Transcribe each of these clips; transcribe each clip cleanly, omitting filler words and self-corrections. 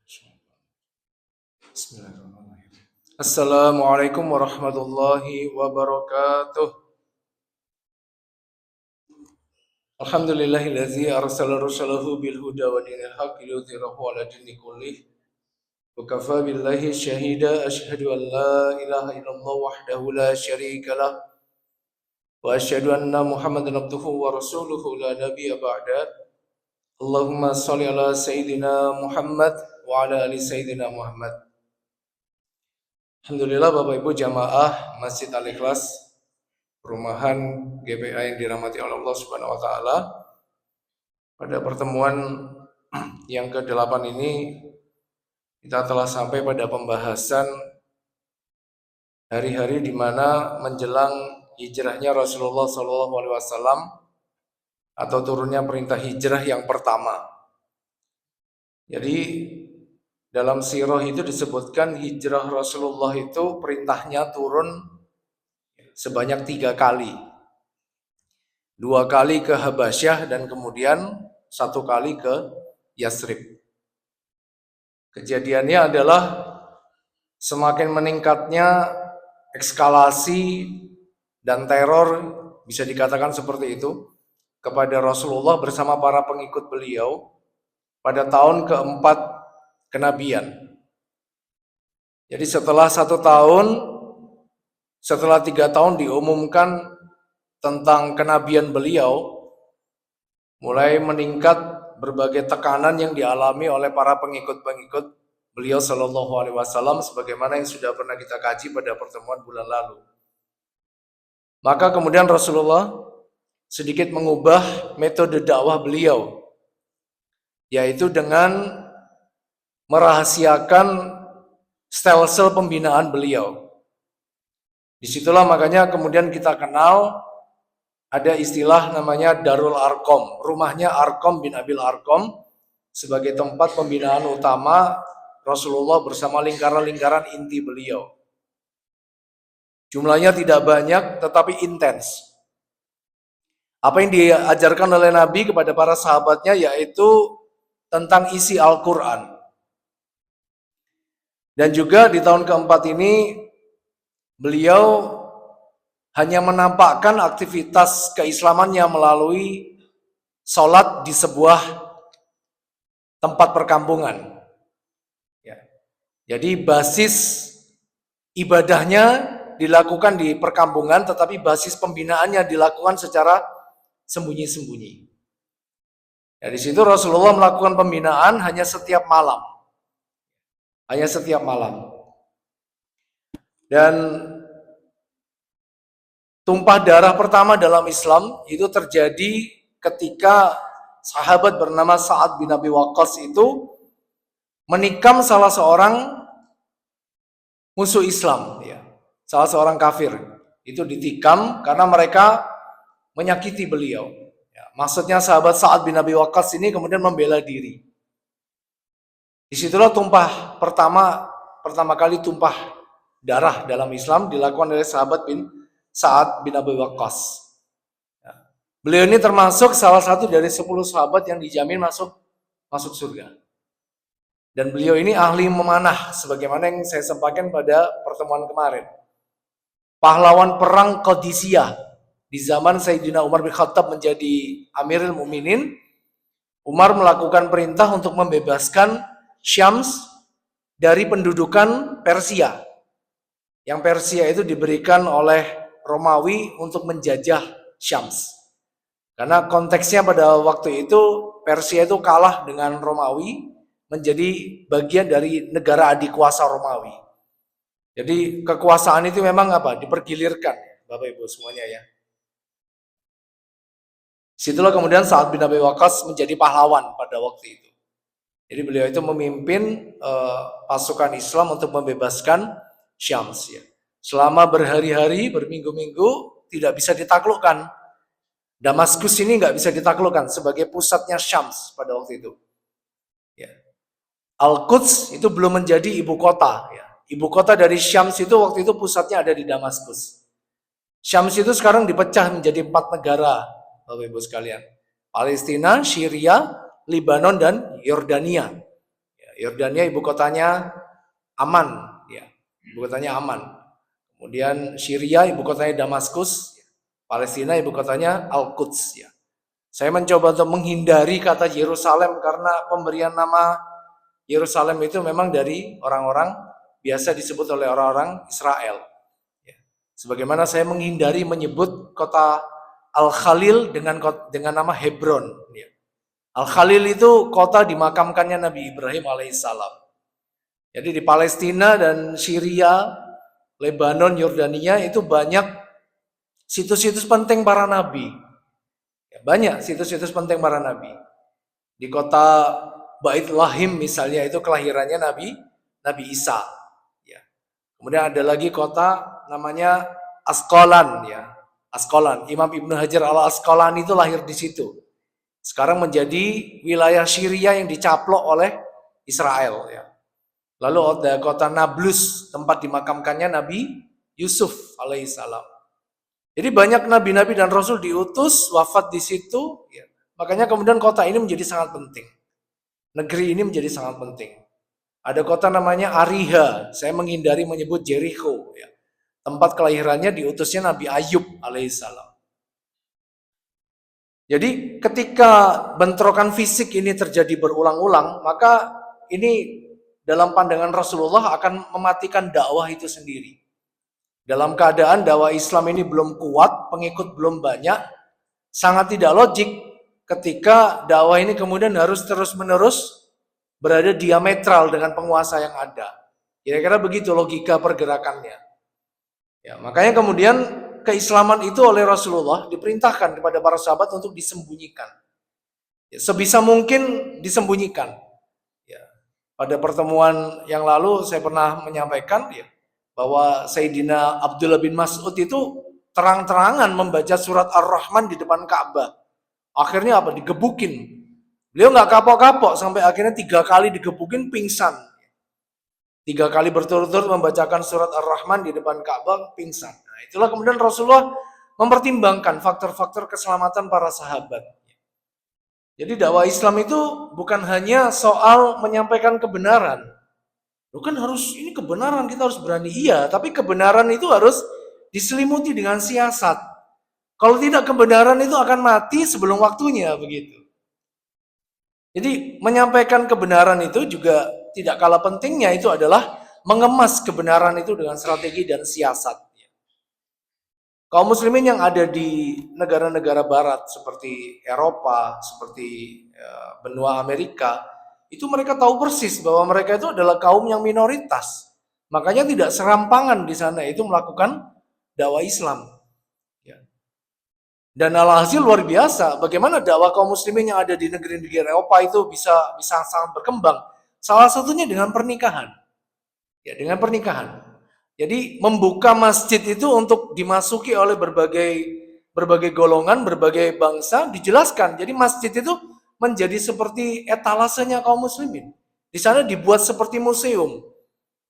Bismillahirrahmanirrahim. Assalamualaikum warahmatullahi wabarakatuh. Alhamdulillahillazi arsala rasulahu bil huda wa dinil haqqi liyudhhirahu 'ala dini kullih. Wa kafa billahi syahida asyhadu an la ilaha illallah wahdahu la syarika lah wa asyhadu anna Muhammadan abduhu wa rasuluhu la nabiyya ba'da. Allahumma shalli ala sayyidina Muhammad wa ala ali sayyidina Muhammad. Alhamdulillah Bapak Ibu jamaah Masjid Al-Ikhlas Perumahan GPA yang dirahmati oleh Allah Subhanahu wa taala. Pada pertemuan yang ke-8 ini kita telah sampai pada pembahasan hari-hari di mana menjelang hijrahnya Rasulullah SAW atau turunnya perintah hijrah yang pertama. Jadi dalam sirah itu disebutkan hijrah Rasulullah itu perintahnya turun sebanyak 3 kali. 2 kali ke Habasyah dan kemudian 1 kali ke Yasrib. Kejadiannya adalah semakin meningkatnya eskalasi dan teror, bisa dikatakan seperti itu, kepada Rasulullah bersama para pengikut beliau pada tahun keempat kenabian. Jadi setelah 1 tahun, setelah 3 tahun diumumkan tentang kenabian beliau, mulai meningkat berbagai tekanan yang dialami oleh para pengikut-pengikut beliau Shallallahu Alaihi Wasallam, sebagaimana yang sudah pernah kita kaji pada pertemuan bulan lalu. Maka kemudian Rasulullah sedikit mengubah metode dakwah beliau, yaitu dengan merahasiakan stelsel pembinaan beliau. Disitulah makanya kemudian kita kenal ada istilah namanya Darul Arqam, rumahnya Arqam bin Abil Arqam, sebagai tempat pembinaan utama Rasulullah bersama lingkaran-lingkaran inti beliau. Jumlahnya tidak banyak tetapi intens. Apa yang diajarkan oleh Nabi kepada para sahabatnya yaitu tentang isi Al-Quran. Dan juga di tahun keempat ini beliau hanya menampakkan aktivitas keislamannya melalui sholat di sebuah tempat perkampungan. Ya. Jadi basis ibadahnya dilakukan di perkampungan, tetapi basis pembinaannya dilakukan secara sembunyi-sembunyi. Ya, di situ Rasulullah melakukan pembinaan hanya setiap malam. Hanya setiap malam. Dan tumpah darah pertama dalam Islam itu terjadi ketika sahabat bernama Sa'ad bin Abi Waqqas itu menikam salah seorang musuh Islam, ya. Salah seorang kafir. Itu ditikam karena mereka menyakiti beliau. Ya, maksudnya sahabat Sa'ad bin Abi Waqqas ini kemudian membela diri. Disitulah pertama kali tumpah darah dalam Islam dilakukan oleh sahabat Sa'ad bin Abi Waqqas. Ya. Beliau ini termasuk salah satu dari 10 sahabat yang dijamin masuk surga. Dan beliau ini ahli memanah, sebagaimana yang saya sampaikan pada pertemuan kemarin. Pahlawan perang Qadisiyah di zaman Sayyidina Umar bin Khattab menjadi Amirul Mukminin. Umar melakukan perintah untuk membebaskan Syams dari pendudukan Persia. Yang Persia itu diberikan oleh Romawi untuk menjajah Syams. Karena konteksnya pada waktu itu Persia itu kalah dengan Romawi, menjadi bagian dari negara adik kuasa Romawi. Jadi kekuasaan itu memang dipergilirkan, Bapak Ibu semuanya ya. Situlah kemudian Sa'ad bin Abi Waqqas menjadi pahlawan pada waktu itu. Jadi beliau itu memimpin pasukan Islam untuk membebaskan Syams ya. Selama berhari-hari, berminggu-minggu tidak bisa ditaklukkan. Damaskus ini nggak bisa ditaklukkan sebagai pusatnya Syams pada waktu itu. Ya. Al-Quds itu belum menjadi ibu kota. Ya. Ibu kota dari Syams itu waktu itu pusatnya ada di Damaskus. Syams itu sekarang dipecah menjadi 4 negara, Bapak Ibu sekalian. Palestina, Syria, Lebanon, dan Yordania. Yordania ibu kotanya Aman, ya. Ibu kotanya Aman. Kemudian Syria ibu kotanya Damaskus, Palestina ibu kotanya Al-Quds, ya. Saya mencoba untuk menghindari kata Yerusalem karena pemberian nama Yerusalem itu memang dari orang-orang biasa disebut oleh orang-orang Israel. Ya. Sebagaimana saya menghindari menyebut kota Al-Khalil dengan nama Hebron. Ya. Al-Khalil itu kota dimakamkannya Nabi Ibrahim alaihissalam. Jadi di Palestina dan Syria, Lebanon, Yordania itu banyak situs-situs penting para nabi. Ya, banyak situs-situs penting para nabi. Di kota Bait Lahim misalnya itu kelahirannya Nabi Isa. Ya. Kemudian ada lagi kota namanya Asqalan, ya. Asqalan. Imam Ibnu Hajar al Asqalani itu lahir di situ. Sekarang menjadi wilayah Syria yang dicaplok oleh Israel. Ya. Lalu ada kota Nablus, tempat dimakamkannya Nabi Yusuf alaihissalam. Jadi banyak nabi-nabi dan rasul diutus, wafat di situ. Ya. Makanya kemudian kota ini menjadi sangat penting. Negeri ini menjadi sangat penting. Ada kota namanya Ariha. Saya menghindari menyebut Jericho. Ya. Tempat kelahirannya diutusnya Nabi Ayub alaihissalam. Jadi ketika bentrokan fisik ini terjadi berulang-ulang, maka ini dalam pandangan Rasulullah akan mematikan dakwah itu sendiri. Dalam keadaan dakwah Islam ini belum kuat, pengikut belum banyak, sangat tidak logik ketika dakwah ini kemudian harus terus-menerus berada diametral dengan penguasa yang ada. Kira-kira begitu logika pergerakannya. Ya, makanya kemudian keislaman itu oleh Rasulullah diperintahkan kepada para sahabat untuk disembunyikan. Ya, sebisa mungkin disembunyikan. Ya, pada pertemuan yang lalu saya pernah menyampaikan ya, bahwa Sayyidina Abdullah bin Mas'ud itu terang-terangan membaca surat Ar-Rahman di depan Ka'bah. Akhirnya apa? Digebukin. Beliau nggak kapok-kapok sampai akhirnya 3 kali digebukin pingsan. 3 kali berturut-turut membacakan surat Ar-Rahman di depan Ka'bah pingsan. Nah, itulah kemudian Rasulullah mempertimbangkan faktor-faktor keselamatan para sahabat. Jadi dakwah Islam itu bukan hanya soal menyampaikan kebenaran. Bukan harus ini kebenaran, kita harus berani. Iya, tapi kebenaran itu harus diselimuti dengan siasat. Kalau tidak, kebenaran itu akan mati sebelum waktunya begitu. Jadi menyampaikan kebenaran itu juga tidak kalah pentingnya, itu adalah mengemas kebenaran itu dengan strategi dan siasat. Kaum muslimin yang ada di negara-negara barat seperti Eropa, seperti benua Amerika, itu mereka tahu persis bahwa mereka itu adalah kaum yang minoritas. Makanya tidak serampangan di sana itu melakukan dakwah Islam. Dan alhasil luar biasa, bagaimana dakwah kaum muslimin yang ada di negeri-negeri Eropa itu bisa sangat berkembang. Salah satunya dengan pernikahan. Ya, dengan pernikahan. Jadi membuka masjid itu untuk dimasuki oleh berbagai golongan, berbagai bangsa, dijelaskan. Jadi masjid itu menjadi seperti etalasenya kaum muslimin. Di sana dibuat seperti museum.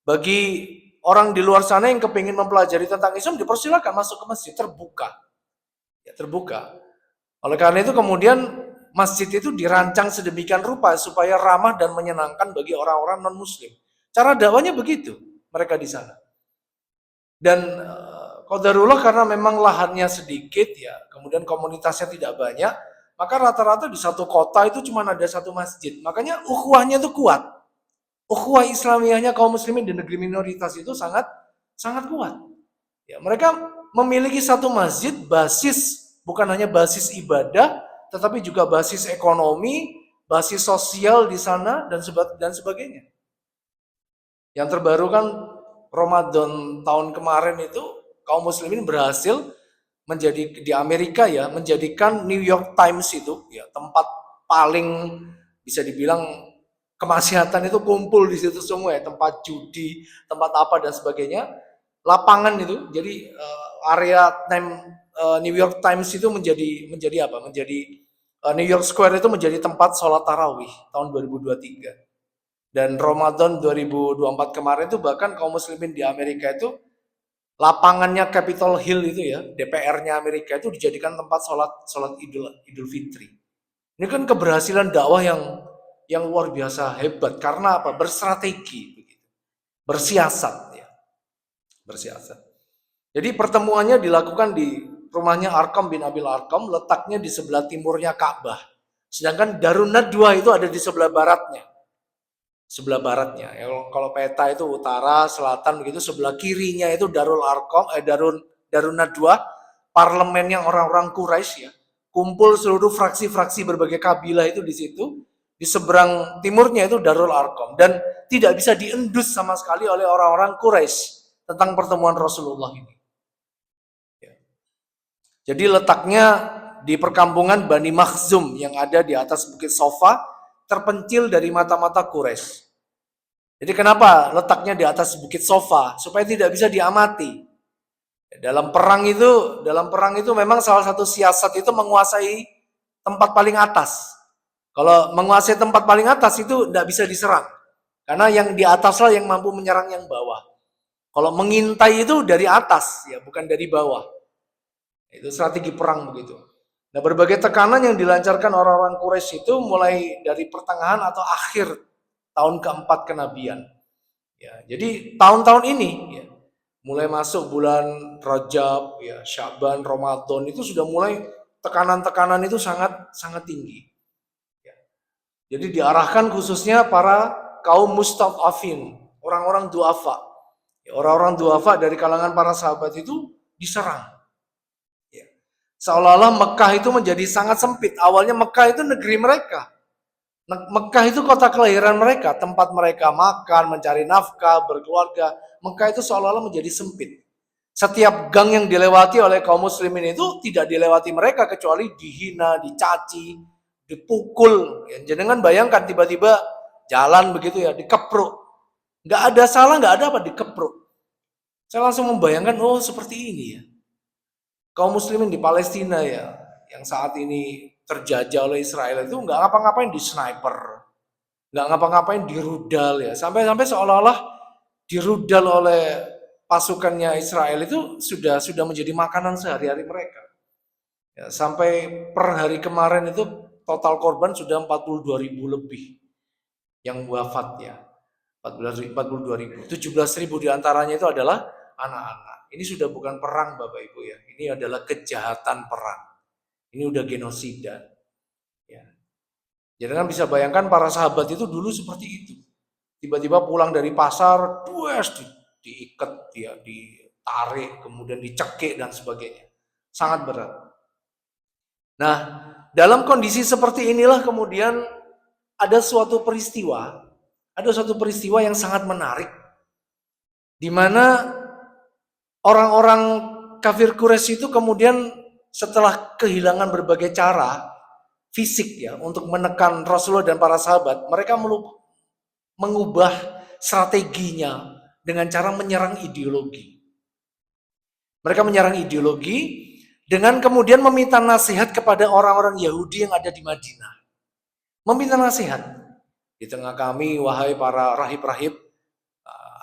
Bagi orang di luar sana yang kepingin mempelajari tentang Islam, dipersilakan masuk ke masjid, terbuka. Ya, terbuka. Oleh karena itu kemudian masjid itu dirancang sedemikian rupa supaya ramah dan menyenangkan bagi orang-orang non-muslim. Cara dakwahnya begitu mereka di sana. Dan qadarullah karena memang lahannya sedikit ya, kemudian komunitasnya tidak banyak, maka rata-rata di satu kota itu cuma ada satu masjid. Makanya ukhuwahnya itu kuat. Ukhuwah Islamiyahnya kaum muslimin di negeri minoritas itu sangat kuat. Ya, mereka memiliki satu masjid basis, bukan hanya basis ibadah, tetapi juga basis ekonomi, basis sosial di sana dan sebagainya. Yang terbaru kan Ramadan tahun kemarin itu kaum muslimin berhasil di Amerika ya, menjadikan New York Times itu ya tempat paling bisa dibilang kemaksiatan itu kumpul di situ semua ya, tempat judi, tempat apa dan sebagainya. Lapangan itu, jadi area New York Times itu menjadi apa? Menjadi New York Square itu menjadi tempat sholat tarawih tahun 2023. Dan Ramadan 2024 kemarin itu bahkan kaum muslimin di Amerika itu lapangannya Capitol Hill itu ya, DPR-nya Amerika itu dijadikan tempat sholat Idul Fitri. Ini kan keberhasilan dakwah yang yang luar biasa hebat. Karena apa? Berstrategi, bersiasat. Ya. Bersiasat. Jadi pertemuannya dilakukan di rumahnya Arqam bin Abil Arqam, letaknya di sebelah timurnya Ka'bah. Sedangkan Darun Nadwa itu ada di sebelah baratnya. Sebelah baratnya. Ya, kalau peta itu utara, selatan begitu, sebelah kirinya itu Darul Arqam, Darun Nadwa, parlemennya orang-orang Quraisy ya. Kumpul seluruh fraksi-fraksi berbagai kabilah itu di situ. Di seberang timurnya itu Darul Arqam, dan tidak bisa diendus sama sekali oleh orang-orang Quraisy tentang pertemuan Rasulullah ini. Ya. Jadi letaknya di perkampungan Bani Makhzum yang ada di atas Bukit Sofa, terpencil dari mata-mata Quraisy. Jadi kenapa letaknya di atas Bukit Sofa? Supaya tidak bisa diamati. Dalam perang itu memang salah satu siasat itu menguasai tempat paling atas. Kalau menguasai tempat paling atas itu tidak bisa diserang. Karena yang di ataslah yang mampu menyerang yang bawah. Kalau mengintai itu dari atas, ya bukan dari bawah. Itu strategi perang begitu. Nah, berbagai tekanan yang dilancarkan orang-orang Quraisy itu mulai dari pertengahan atau akhir tahun keempat kenabian. Ya, jadi tahun-tahun ini, ya, mulai masuk bulan Rajab, ya, Sya'ban, Ramadan itu sudah mulai tekanan-tekanan itu sangat tinggi. Ya. Jadi diarahkan khususnya para kaum mustad'afin, orang-orang du'afa. Ya, orang-orang du'afa dari kalangan para sahabat itu diserang. Ya. Seolah-olah Mekah itu menjadi sangat sempit. Awalnya Mekah itu negeri mereka. Mekah itu kota kelahiran mereka, tempat mereka makan, mencari nafkah, berkeluarga. Mekah itu seolah-olah menjadi sempit. Setiap gang yang dilewati oleh kaum muslimin itu tidak dilewati mereka kecuali dihina, dicaci, dipukul. Ya, jangan bayangkan tiba-tiba jalan begitu ya, dikepruk. Nggak ada salah, nggak ada apa, dikepruk. Saya langsung membayangkan, oh seperti ini ya. Kaum muslimin di Palestina ya, yang saat ini terjajah oleh Israel itu nggak ngapa-ngapain di sniper, nggak ngapa-ngapain di rudal ya, sampai seolah-olah di rudal oleh pasukannya Israel itu sudah menjadi makanan sehari-hari mereka. Ya, sampai per hari kemarin itu total korban sudah 42.000 lebih yang wafat ya, 42.000, 17.000 diantaranya itu adalah anak-anak. Ini sudah bukan perang Bapak Ibu ya, ini adalah kejahatan perang. Ini udah genosida. Ya. Jadi kan bisa bayangkan para sahabat itu dulu seperti itu. Tiba-tiba pulang dari pasar, diikat, dia ditarik, kemudian dicekik dan sebagainya. Sangat berat. Nah, dalam kondisi seperti inilah kemudian ada suatu peristiwa yang sangat menarik, di mana orang-orang kafir Quraisy itu kemudian setelah kehilangan berbagai cara fisik ya untuk menekan Rasulullah dan para sahabat, mereka mengubah strateginya dengan cara menyerang ideologi. Mereka menyerang ideologi dengan kemudian meminta nasihat kepada orang-orang Yahudi yang ada di Madinah. Meminta nasihat. Di tengah kami, wahai para rahib-rahib,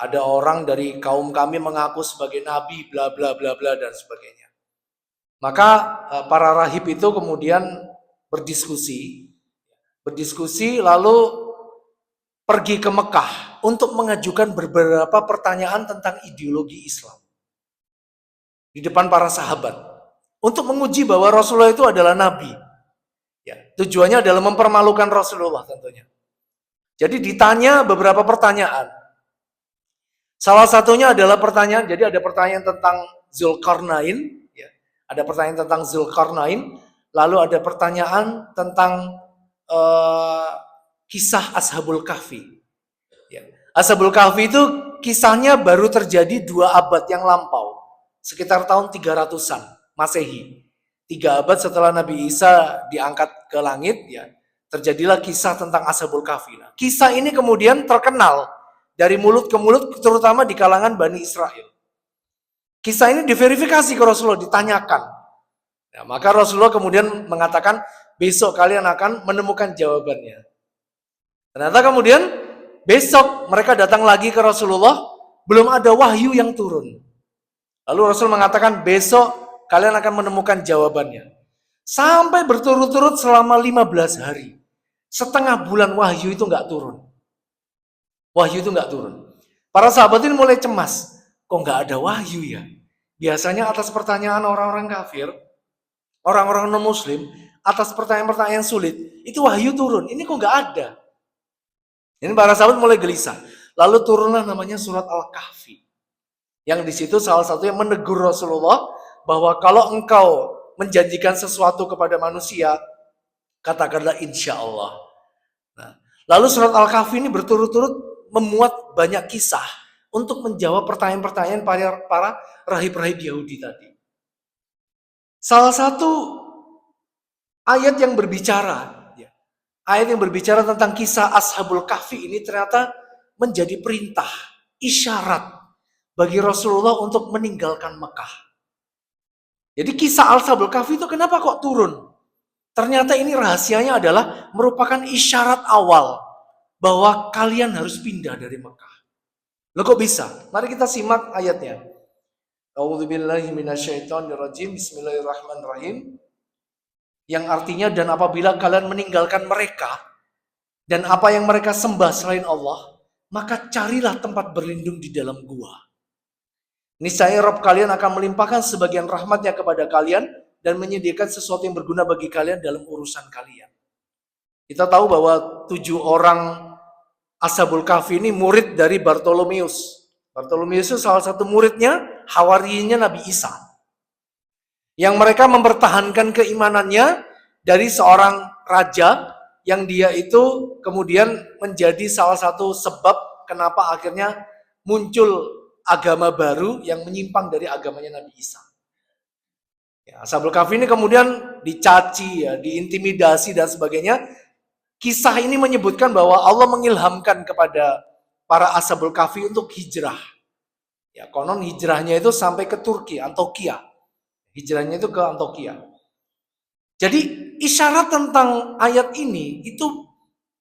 ada orang dari kaum kami mengaku sebagai nabi, bla bla bla bla dan sebagainya. Maka para rahib itu kemudian berdiskusi lalu pergi ke Mekah untuk mengajukan beberapa pertanyaan tentang ideologi Islam di depan para sahabat untuk menguji bahwa Rasulullah itu adalah nabi. Ya, tujuannya adalah mempermalukan Rasulullah tentunya. Jadi ditanya beberapa pertanyaan. Salah satunya adalah pertanyaan, jadi ada pertanyaan tentang Zulkarnain. Ada pertanyaan tentang Zulkarnain, lalu ada pertanyaan tentang kisah Ashabul Kahfi. Ya. Ashabul Kahfi itu kisahnya baru terjadi 2 abad yang lampau, sekitar tahun 300-an Masehi. 3 abad setelah Nabi Isa diangkat ke langit, ya, terjadilah kisah tentang Ashabul Kahfi. Nah, kisah ini kemudian terkenal dari mulut ke mulut, terutama di kalangan Bani Israel. Kisah ini diverifikasi ke Rasulullah, ditanyakan. Nah, maka Rasulullah kemudian mengatakan, besok kalian akan menemukan jawabannya. Ternyata kemudian besok mereka datang lagi ke Rasulullah, belum ada wahyu yang turun. Lalu Rasul mengatakan, besok kalian akan menemukan jawabannya. Sampai berturut-turut selama 15 hari. setengah bulan wahyu itu nggak turun. Wahyu itu nggak turun. Para sahabat ini mulai cemas. Kok nggak ada wahyu ya? Biasanya atas pertanyaan orang-orang kafir, orang-orang non-muslim, atas pertanyaan-pertanyaan sulit, itu wahyu turun. Ini kok nggak ada? Ini para sahabat mulai gelisah. Lalu turunlah namanya surat Al-Kahfi. Yang di situ salah satunya menegur Rasulullah bahwa kalau engkau menjanjikan sesuatu kepada manusia, katakanlah insya Allah. Nah, lalu surat Al-Kahfi ini berturut-turut memuat banyak kisah untuk menjawab pertanyaan-pertanyaan para rahib-rahib Yahudi tadi. Salah satu ayat yang berbicara tentang kisah Ashabul Kahfi ini ternyata menjadi perintah, isyarat bagi Rasulullah untuk meninggalkan Mekah. Jadi kisah Ashabul Kahfi itu kenapa kok turun? Ternyata ini rahasianya adalah merupakan isyarat awal bahwa kalian harus pindah dari Mekah. Loh kok bisa? Mari kita simak ayatnya. A'udzubillahi minasyaitonirrajim. Bismillahirrahmanirrahim. Yang artinya, dan apabila kalian meninggalkan mereka dan apa yang mereka sembah selain Allah, maka carilah tempat berlindung di dalam gua. Niscaya Rabb kalian akan melimpahkan sebagian rahmatnya kepada kalian dan menyediakan sesuatu yang berguna bagi kalian dalam urusan kalian. Kita tahu bahwa 7 orang Ashabul Kahfi ini murid dari Bartolomeus. Bartolomeus itu salah satu muridnya, hawarinya Nabi Isa. Yang mereka mempertahankan keimanannya dari seorang raja yang dia itu kemudian menjadi salah satu sebab kenapa akhirnya muncul agama baru yang menyimpang dari agamanya Nabi Isa. Ya, Ashabul Kahfi ini kemudian dicaci, ya, diintimidasi dan sebagainya. Kisah ini menyebutkan bahwa Allah mengilhamkan kepada para Ashabul Kahfi untuk hijrah. Ya, konon hijrahnya itu sampai ke Turki, Antokia. Hijrahnya itu ke Antokia. Jadi isyarat tentang ayat ini itu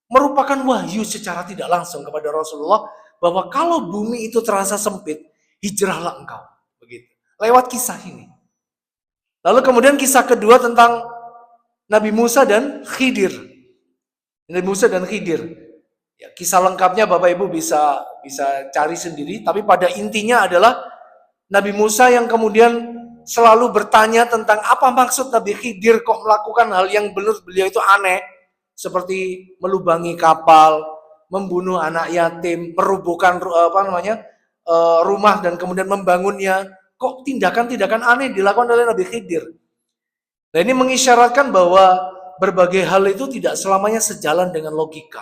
merupakan wahyu secara tidak langsung kepada Rasulullah bahwa kalau bumi itu terasa sempit, hijrahlah engkau. Begitu. Lewat kisah ini. Lalu kemudian kisah kedua tentang Nabi Musa dan Khidir. Nabi Musa dan Khidir. Ya, kisah lengkapnya Bapak Ibu bisa cari sendiri. Tapi pada intinya adalah Nabi Musa yang kemudian selalu bertanya tentang apa maksud Nabi Khidir kok melakukan hal yang beliau itu aneh. Seperti melubangi kapal, membunuh anak yatim, merubuhkan rumah dan kemudian membangunnya. Kok tindakan-tindakan aneh dilakukan oleh Nabi Khidir. Nah, ini mengisyaratkan bahwa berbagai hal itu tidak selamanya sejalan dengan logika.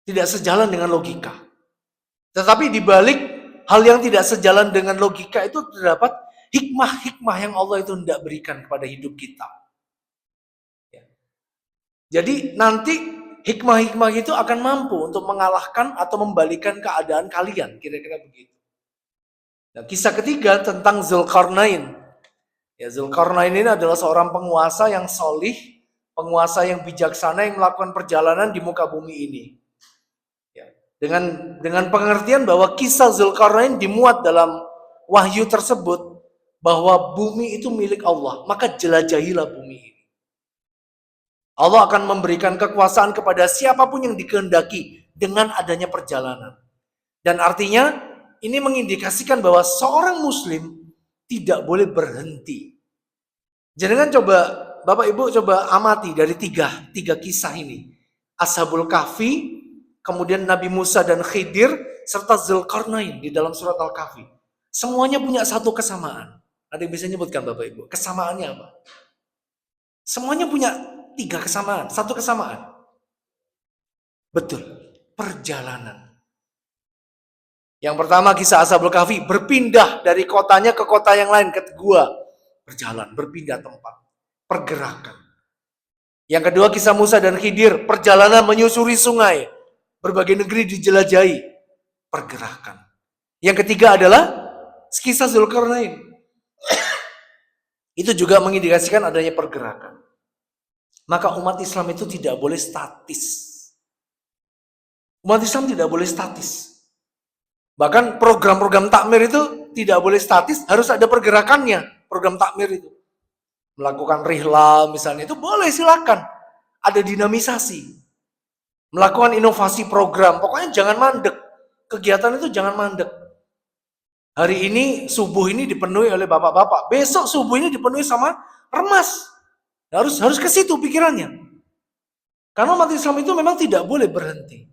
Tidak sejalan dengan logika. Tetapi di balik hal yang tidak sejalan dengan logika itu terdapat hikmah-hikmah yang Allah itu hendak berikan kepada hidup kita. Ya. Jadi nanti hikmah-hikmah itu akan mampu untuk mengalahkan atau membalikan keadaan kalian. Kira-kira begitu. Nah, kisah ketiga tentang Zulkarnain. Ya, Zulkarnain ini adalah seorang penguasa yang solih, penguasa yang bijaksana yang melakukan perjalanan di muka bumi ini. Ya, dengan pengertian bahwa kisah Zulkarnain dimuat dalam wahyu tersebut bahwa bumi itu milik Allah, maka jelajahilah bumi ini. Allah akan memberikan kekuasaan kepada siapapun yang dikehendaki dengan adanya perjalanan. Dan artinya ini mengindikasikan bahwa seorang muslim tidak boleh berhenti. Jangan coba, Bapak Ibu coba amati dari tiga kisah ini. Ashabul Kahfi, kemudian Nabi Musa dan Khidir, serta Zulkarnain di dalam surat Al-Kahfi. Semuanya punya satu kesamaan. Ada yang bisa nyebutkan Bapak Ibu? Kesamaannya apa? Semuanya punya 3 kesamaan, satu kesamaan. Betul, perjalanan. Yang pertama kisah Ashabul Kahfi, berpindah dari kotanya ke kota yang lain, ke gua. Berjalan, berpindah tempat. Pergerakan. Yang kedua kisah Musa dan Khidir, perjalanan menyusuri sungai. Berbagai negeri dijelajahi. Pergerakan. Yang ketiga adalah kisah Zulkarnain. Itu juga mengindikasikan adanya pergerakan. Maka umat Islam itu tidak boleh statis. Umat Islam tidak boleh statis. Bahkan program-program takmir itu tidak boleh statis, harus ada pergerakannya. Program takmir itu. Melakukan rihla misalnya, itu boleh silakan. ada dinamisasi, melakukan inovasi program. Pokoknya jangan mandek. Kegiatan itu jangan mandek. Hari ini subuh ini dipenuhi oleh bapak-bapak, besok subuh ini dipenuhi sama remas. Harus ke situ pikirannya. Karena umat Islam itu memang tidak boleh berhenti.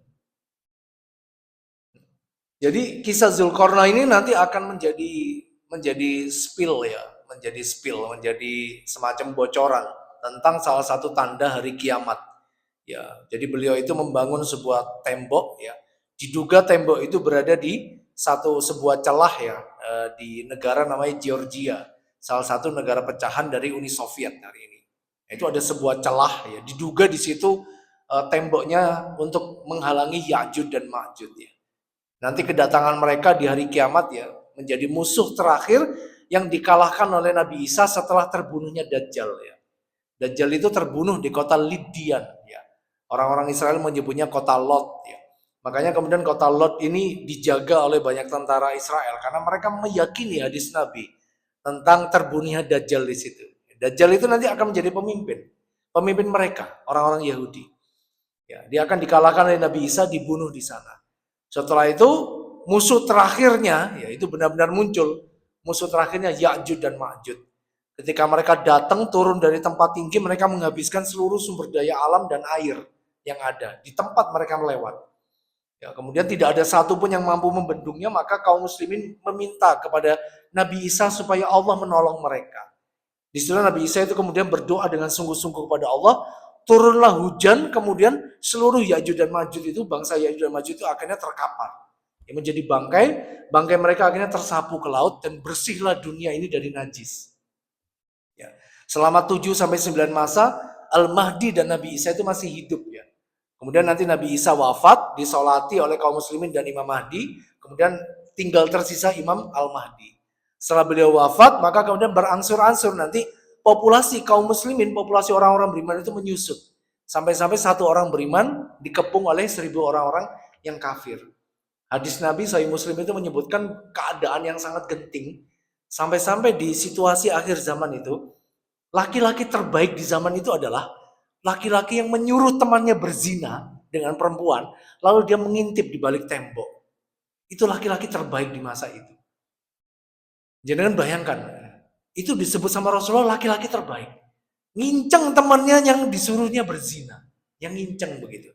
Jadi kisah Zulkarnain ini nanti akan menjadi spill ya, menjadi semacam bocoran tentang salah satu tanda hari kiamat. Ya, jadi beliau itu membangun sebuah tembok ya. Diduga tembok itu berada di sebuah celah ya, di negara namanya Georgia, salah satu negara pecahan dari Uni Soviet hari ini. Itu ada sebuah celah ya, diduga di situ temboknya untuk menghalangi Ya'juj dan Ma'juj ya. Nanti kedatangan mereka di hari kiamat ya, menjadi musuh terakhir yang dikalahkan oleh Nabi Isa setelah terbunuhnya Dajjal ya. Dajjal itu terbunuh di kota Lydian ya. Orang-orang Israel menyebutnya kota Lot ya. Makanya kemudian kota Lot ini dijaga oleh banyak tentara Israel karena mereka meyakini hadis Nabi tentang terbunuhnya Dajjal di situ. Dajjal itu nanti akan menjadi pemimpin mereka, orang-orang Yahudi. Ya, dia akan dikalahkan oleh Nabi Isa, dibunuh di sana. Setelah itu musuh terakhirnya yaitu benar-benar muncul. Musuh terakhirnya Ya'juj dan Ma'juj. Ketika mereka datang turun dari tempat tinggi, mereka menghabiskan seluruh sumber daya alam dan air yang ada di tempat mereka melewat. Ya, kemudian tidak ada satupun yang mampu membendungnya, maka kaum muslimin meminta kepada Nabi Isa supaya Allah menolong mereka. Di situ Nabi Isa itu kemudian berdoa dengan sungguh-sungguh kepada Allah. Turunlah hujan, kemudian seluruh Ya'juj dan Ma'juj itu, bangsa Ya'juj dan Ma'juj itu akhirnya terkapar. Yang menjadi bangkai mereka akhirnya tersapu ke laut dan bersihlah dunia ini dari najis. Ya. Selama 7-9 masa, Al-Mahdi dan Nabi Isa itu masih hidup ya. Kemudian nanti Nabi Isa wafat, disolati oleh kaum muslimin dan Imam Mahdi, kemudian tinggal tersisa Imam Al-Mahdi. Setelah beliau wafat, maka kemudian berangsur-angsur nanti populasi kaum muslimin, populasi orang-orang beriman itu menyusut. Sampai-sampai satu orang beriman dikepung oleh 1000 orang-orang yang kafir. Hadis Nabi Sahih Muslim itu menyebutkan keadaan yang sangat genting. Sampai-sampai di situasi akhir zaman itu, laki-laki terbaik di zaman itu adalah laki-laki yang menyuruh temannya berzina dengan perempuan, lalu dia mengintip di balik tembok. Itu laki-laki terbaik di masa itu. Jangan bayangkan, itu disebut sama Rasulullah laki-laki terbaik. Nginceng temannya yang disuruhnya berzina. Yang nginceng begitu.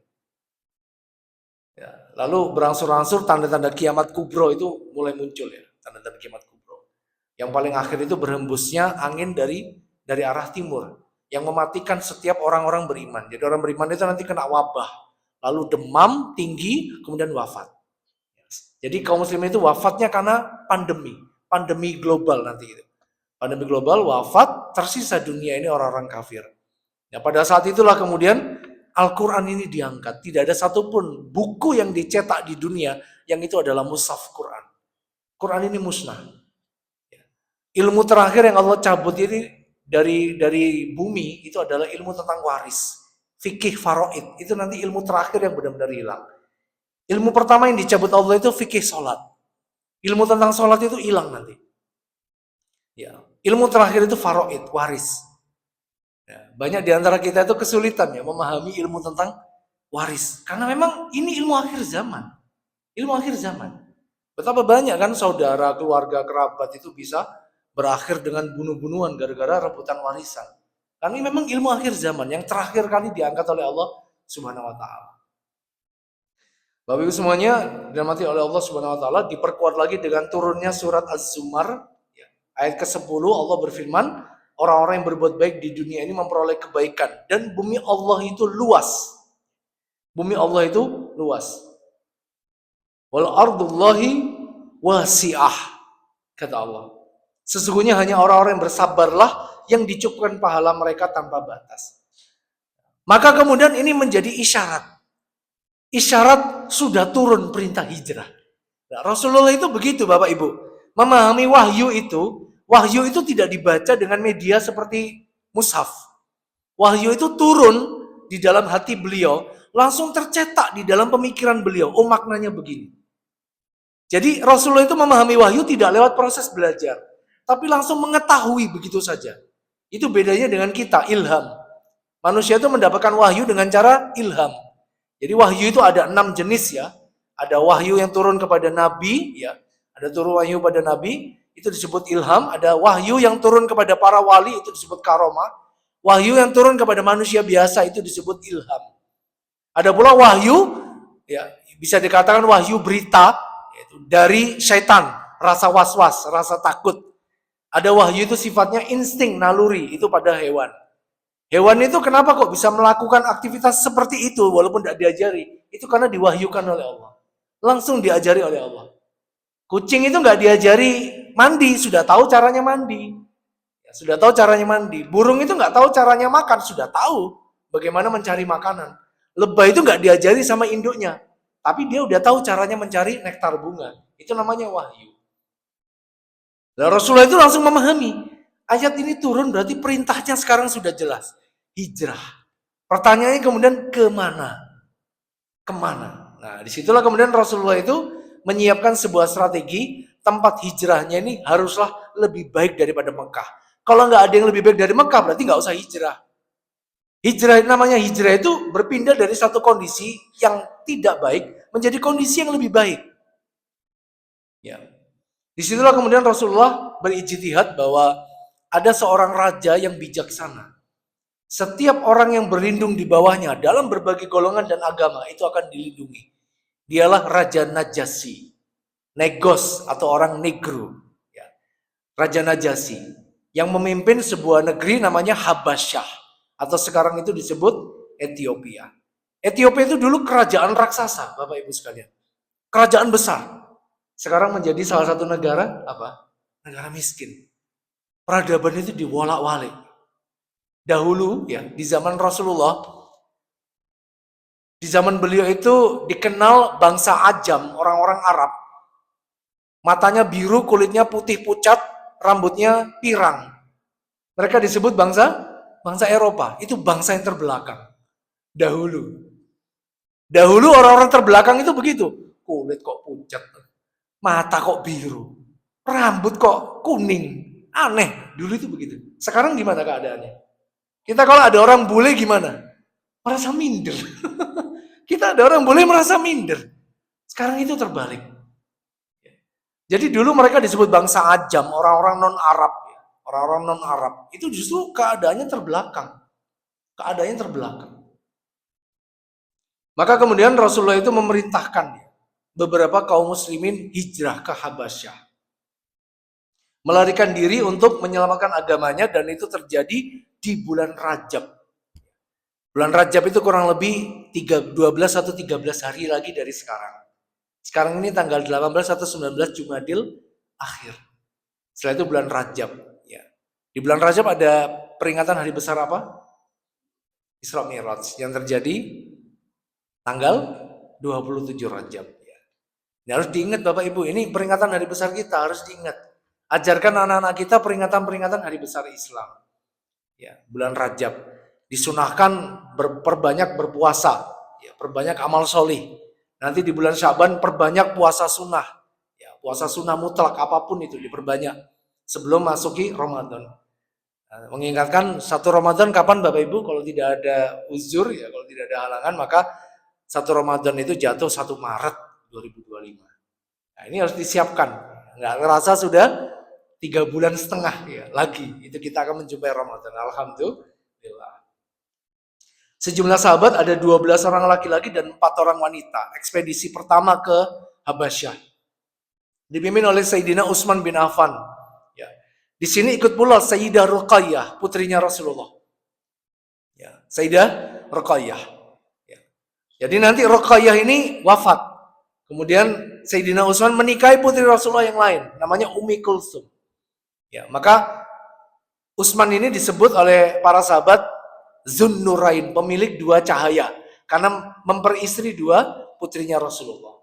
Ya, lalu berangsur-angsur tanda-tanda kiamat kubro itu mulai muncul ya. Tanda-tanda kiamat kubro. Yang paling akhir itu berhembusnya angin dari arah timur. Yang mematikan setiap orang-orang beriman. Jadi orang beriman itu nanti kena wabah. Lalu demam tinggi, kemudian wafat. Jadi kaum muslimin itu wafatnya karena pandemi global nanti itu. Pandemi global, wafat, tersisa dunia ini orang-orang kafir. Ya, pada saat itulah kemudian Al-Quran ini diangkat. Tidak ada satupun buku yang dicetak di dunia yang itu adalah mushaf Quran. Quran ini musnah. Ilmu terakhir yang Allah cabut ini dari bumi itu adalah ilmu tentang waris. Fikih faraid. Itu nanti ilmu terakhir yang benar-benar hilang. Ilmu pertama yang dicabut Allah itu fikih sholat. Ilmu tentang sholat itu hilang nanti. Ya. Ilmu terakhir itu faraid, waris. Ya, banyak di antara kita itu kesulitan ya memahami ilmu tentang waris. Karena memang ini ilmu akhir zaman. Ilmu akhir zaman. Betapa banyak kan saudara, keluarga, kerabat itu bisa berakhir dengan bunuh-bunuhan gara-gara rebutan warisan. Karena ini memang ilmu akhir zaman yang terakhir kali diangkat oleh Allah Subhanahu wa taala. Bapak Ibu semuanya dirahmati oleh Allah Subhanahu wa taala, diperkuat lagi dengan turunnya surat Az-Zumar. Ayat ke-10 Allah berfirman, orang-orang yang berbuat baik di dunia ini memperoleh kebaikan. Dan bumi Allah itu luas. Bumi Allah itu luas. Wal ardullahi wasi'ah. Kata Allah. Sesungguhnya hanya orang-orang yang bersabarlah yang dicukupkan pahala mereka tanpa batas. Maka kemudian ini menjadi isyarat. Isyarat sudah turun perintah hijrah. Nah, Rasulullah itu begitu Bapak Ibu. Memahami wahyu itu tidak dibaca dengan media seperti mushaf. Wahyu itu turun di dalam hati beliau, langsung tercetak di dalam pemikiran beliau. Oh, maknanya begini. Jadi Rasulullah itu memahami wahyu tidak lewat proses belajar, tapi langsung mengetahui begitu saja. Itu bedanya dengan kita, ilham. Manusia itu mendapatkan wahyu dengan cara ilham. Jadi wahyu itu ada 6 jenis ya. Ada wahyu yang turun kepada nabi ya. Ada turun wahyu pada nabi, itu disebut ilham. Ada wahyu yang turun kepada para wali, itu disebut karomah. Wahyu yang turun kepada manusia biasa itu disebut ilham. Ada pula wahyu ya, bisa dikatakan wahyu berita yaitu dari syaitan, rasa was-was, rasa takut. Ada wahyu itu sifatnya insting, naluri, itu pada hewan. Hewan itu kenapa kok bisa melakukan aktivitas seperti itu walaupun tidak diajari? Itu karena diwahyukan oleh Allah. Langsung diajari oleh Allah. Kucing itu nggak diajari mandi, sudah tahu caranya mandi. Ya, sudah tahu caranya mandi. Burung itu nggak tahu caranya makan, sudah tahu bagaimana mencari makanan. Lebah itu nggak diajari sama induknya, tapi dia udah tahu caranya mencari nektar bunga. Itu namanya wahyu. Nah, Rasulullah itu langsung memahami. Ayat ini turun berarti perintahnya sekarang sudah jelas. Hijrah. Pertanyaannya kemudian kemana? Kemana? Nah, disitulah kemudian Rasulullah itu menyiapkan sebuah strategi. Tempat hijrahnya ini haruslah lebih baik daripada Mekah. Kalau nggak ada yang lebih baik dari Mekah, berarti nggak usah hijrah. Hijrah, namanya hijrah itu berpindah dari satu kondisi yang tidak baik menjadi kondisi yang lebih baik. Ya. Disitulah kemudian Rasulullah berijtihad bahwa ada seorang raja yang bijaksana. Setiap orang yang berlindung di bawahnya dalam berbagai golongan dan agama itu akan dilindungi. Dialah Raja Najasyi, Negos atau orang Negro. Ya. Raja Najasyi yang memimpin sebuah negeri namanya Habasyah atau sekarang itu disebut Ethiopia. Ethiopia itu dulu kerajaan raksasa, Bapak Ibu sekalian. Kerajaan besar. Sekarang menjadi salah satu negara apa? Negara miskin. Peradaban itu diwolak-walik. Dahulu ya, di zaman Rasulullah, di zaman beliau itu dikenal bangsa Ajam, orang-orang Arab. Matanya biru, kulitnya putih pucat, rambutnya pirang. Mereka disebut bangsa Eropa. Itu bangsa yang terbelakang. Dahulu orang-orang terbelakang itu begitu. Kulit kok pucat, mata kok biru, rambut kok kuning. Aneh, dulu itu begitu. Sekarang gimana keadaannya? Kita kalau ada orang bule gimana? Merasa minder. Kita ada orang bule merasa minder. Sekarang itu terbalik. Jadi dulu mereka disebut bangsa Ajam, orang-orang non-Arab. Orang-orang non-Arab. Itu justru keadaannya terbelakang. Keadaannya terbelakang. Maka kemudian Rasulullah itu memerintahkan beberapa kaum muslimin hijrah ke Habasyah. Melarikan diri untuk menyelamatkan agamanya, dan itu terjadi di bulan Rajab. Bulan Rajab itu kurang lebih 12 atau 13 hari lagi dari sekarang. Sekarang ini tanggal 18 atau 19 Jumadil akhir. Setelah itu bulan Rajab. Ya. Di bulan Rajab ada peringatan hari besar apa? Isra Mi'raj yang terjadi tanggal 27 Rajab. Ya. Ini harus diingat Bapak Ibu, ini peringatan hari besar kita, harus diingat. Ajarkan anak-anak kita peringatan-peringatan hari besar Islam. Ya, bulan Rajab. Disunahkan perbanyak berpuasa, ya, perbanyak amal solih. Nanti di bulan Syaban perbanyak puasa sunnah. Ya, puasa sunnah mutlak apapun itu diperbanyak sebelum masuki Ramadan. Nah, mengingatkan satu Ramadan kapan Bapak Ibu? Kalau tidak ada uzur, ya, kalau tidak ada halangan, maka satu Ramadan itu jatuh 1 Maret 2025. Nah, ini harus disiapkan. Nggak ngerasa sudah 3,5 bulan ya, lagi. Itu kita akan menjumpai Ramadan. Alhamdulillah. Sejumlah sahabat, ada 12 orang laki-laki dan 4 orang wanita. Ekspedisi pertama ke Habasyah. Dipimpin oleh Sayyidina Utsman bin Affan. Ya. Di sini ikut pula Sayyidah Ruqayyah, putrinya Rasulullah. Ya. Sayyidah Ruqayyah. Ya. Jadi nanti Ruqayyah ini wafat. Kemudian Sayyidina Utsman menikahi putri Rasulullah yang lain, namanya Ummi Kulsum. Ya, maka Utsman ini disebut oleh para sahabat Zunnurain, pemilik 2 cahaya, karena memperistri 2 putrinya Rasulullah.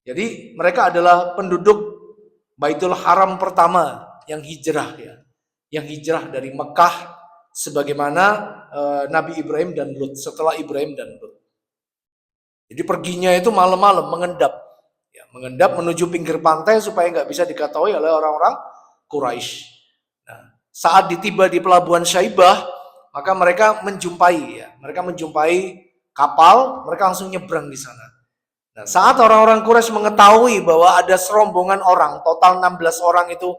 Jadi mereka adalah penduduk Baitul Haram pertama yang hijrah, ya, yang hijrah dari Mekah, sebagaimana Nabi Ibrahim dan Lut, setelah Ibrahim dan Lut. Jadi perginya itu malam-malam mengendap, ya, mengendap menuju pinggir pantai supaya nggak bisa diketahui oleh orang-orang Quraisy. Nah, saat ditiba di pelabuhan Syaibah, maka mereka menjumpai kapal, mereka langsung nyebrang di sana. Nah, saat orang-orang Quraisy mengetahui bahwa ada serombongan orang, total 16 orang itu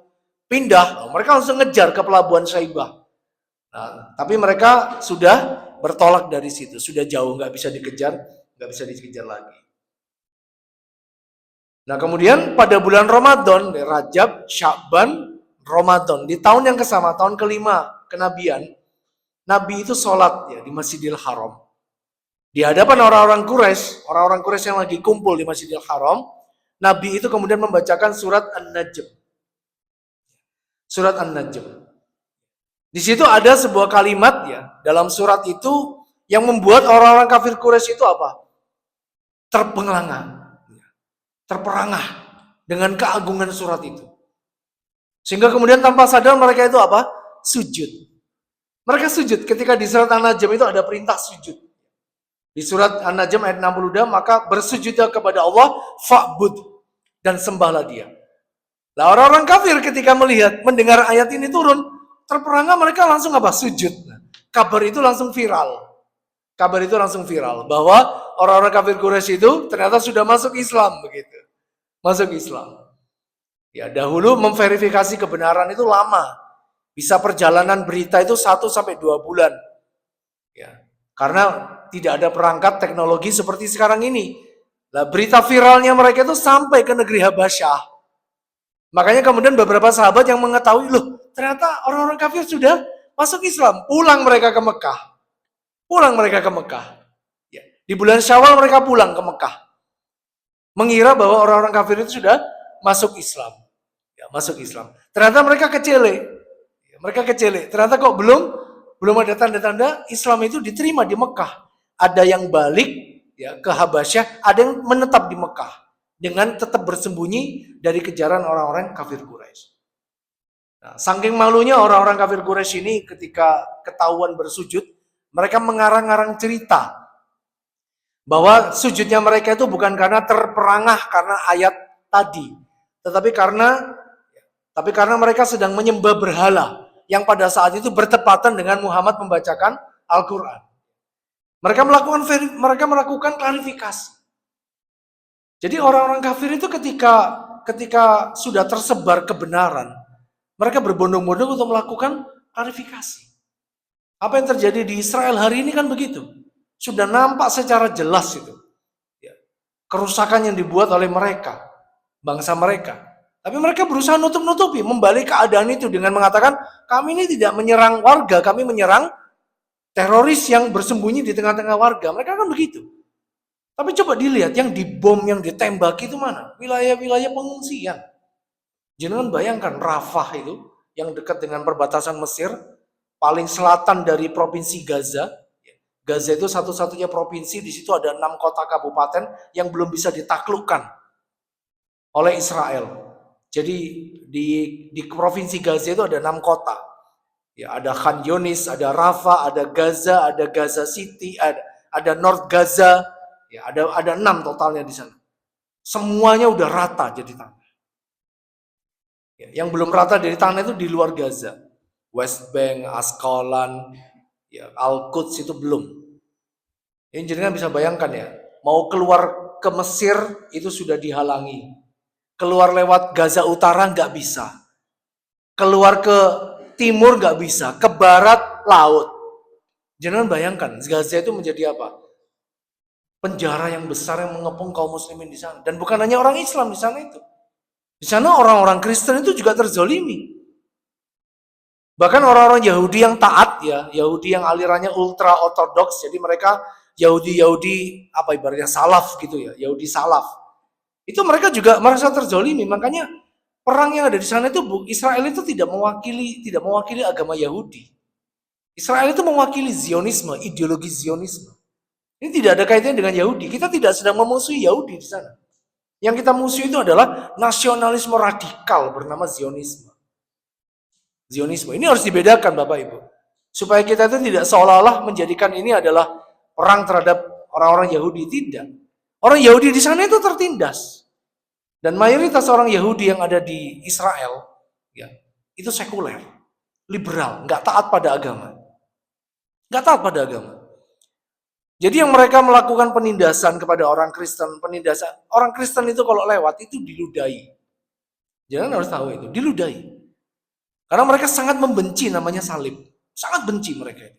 pindah, mereka langsung ngejar ke pelabuhan Syaibah. Nah, tapi mereka sudah bertolak dari situ, sudah jauh, nggak bisa dikejar lagi. Nah, kemudian pada bulan Ramadan, Rajab, Sya'ban, Ramadan, di tahun yang kesama, tahun kelima kenabian, Nabi itu sholat ya di Masjidil Haram. Di hadapan orang-orang Quraisy yang lagi kumpul di Masjidil Haram, Nabi itu kemudian membacakan surat An-Najm. Surat An-Najm. Di situ ada sebuah kalimat ya, dalam surat itu yang membuat orang-orang kafir Quraisy itu apa? Terperangah dengan keagungan surat itu. Sehingga kemudian tanpa sadar mereka itu apa? Sujud. Mereka sujud ketika di surat An-Najm itu ada perintah sujud. Di surat An-Najm ayat 62, maka bersujudlah kepada Allah, fa'bud, dan sembahlah dia. Nah, orang-orang kafir ketika mendengar ayat ini turun, terperangah mereka langsung apa? Sujud. Kabar itu langsung viral. Bahwa orang-orang kafir Quraisy itu ternyata sudah masuk Islam begitu. Masuk Islam. Ya, dahulu memverifikasi kebenaran itu lama. Bisa perjalanan berita itu 1-2 bulan. Ya, karena tidak ada perangkat teknologi seperti sekarang ini. Nah, berita viralnya mereka itu sampai ke negeri Habasyah. Makanya kemudian beberapa sahabat yang mengetahui, loh ternyata orang-orang kafir sudah masuk Islam. Pulang mereka ke Mekah. Ya, di bulan Syawal mereka pulang ke Mekah. Mengira bahwa orang-orang kafir itu sudah masuk Islam. Ya, masuk Islam. Ternyata mereka kecele. Ternyata kok belum ada tanda-tanda Islam itu diterima di Mekah. Ada yang balik ya ke Habasyah, ada yang menetap di Mekah dengan tetap bersembunyi dari kejaran orang-orang kafir Quraisy. Nah, saking malunya orang-orang kafir Quraisy ini ketika ketahuan bersujud, mereka mengarang-arang cerita bahwa sujudnya mereka itu bukan karena terperangah karena ayat tadi, tetapi karena mereka sedang menyembah berhala yang pada saat itu bertepatan dengan Muhammad membacakan Al-Quran. Mereka melakukan klarifikasi. Jadi orang-orang kafir itu ketika sudah tersebar kebenaran, mereka berbondong-bondong untuk melakukan klarifikasi. Apa yang terjadi di Israel hari ini kan begitu. Sudah nampak secara jelas itu. Ya, kerusakan yang dibuat oleh mereka, bangsa mereka. Tapi mereka berusaha nutup-nutupi, membalik keadaan itu dengan mengatakan, kami ini tidak menyerang warga, kami menyerang teroris yang bersembunyi di tengah-tengah warga. Mereka kan begitu. Tapi coba dilihat yang dibom, yang ditembak itu mana? Wilayah-wilayah pengungsian. Jangan bayangkan Rafah itu yang dekat dengan perbatasan Mesir, paling selatan dari provinsi Gaza. Gaza itu satu-satunya provinsi, di situ ada 6 kota kabupaten yang belum bisa ditaklukkan oleh Israel. Jadi di provinsi Gaza itu ada 6 kota. Ya, ada Khan Yunis, ada Rafah, ada Gaza City, ada North Gaza, ya, ada 6 totalnya di sana. Semuanya udah rata jadi tanah. Ya, yang belum rata dari tanah itu di luar Gaza, West Bank, Asqalan, ya, Al-Quds itu belum. Ini jenengan bisa bayangkan ya, mau keluar ke Mesir itu sudah dihalangi, keluar lewat Gaza Utara nggak bisa, keluar ke timur nggak bisa, ke barat laut. Jangan bayangkan Gaza itu menjadi apa? Penjara yang besar yang mengepung kaum muslimin di sana. Dan bukan hanya orang Islam di sana itu. Di sana orang-orang Kristen itu juga terzolimi. Bahkan orang-orang Yahudi yang taat ya, Yahudi yang alirannya ultra ortodoks, jadi mereka Yahudi apa ibaratnya salaf gitu ya, Yahudi salaf. Itu mereka juga merasa terzolimi. Makanya perang yang ada di sana itu Israel itu tidak mewakili agama Yahudi. Israel itu mewakili Zionisme, ideologi Zionisme. Ini tidak ada kaitannya dengan Yahudi. Kita tidak sedang memusuhi Yahudi di sana. Yang kita musuhi itu adalah nasionalisme radikal bernama Zionisme. Zionisme ini harus dibedakan Bapak Ibu. Supaya kita itu tidak seolah-olah menjadikan ini adalah perang terhadap orang-orang Yahudi. Tidak. Orang Yahudi di sana itu tertindas. Dan mayoritas orang Yahudi yang ada di Israel ya, itu sekuler, liberal, nggak taat pada agama. nggak taat pada agama. Jadi yang mereka melakukan penindasan kepada orang Kristen, penindasan orang Kristen itu kalau lewat itu diludahi. Jangan harus tahu itu, diludahi. Karena mereka sangat membenci namanya salib, sangat benci mereka.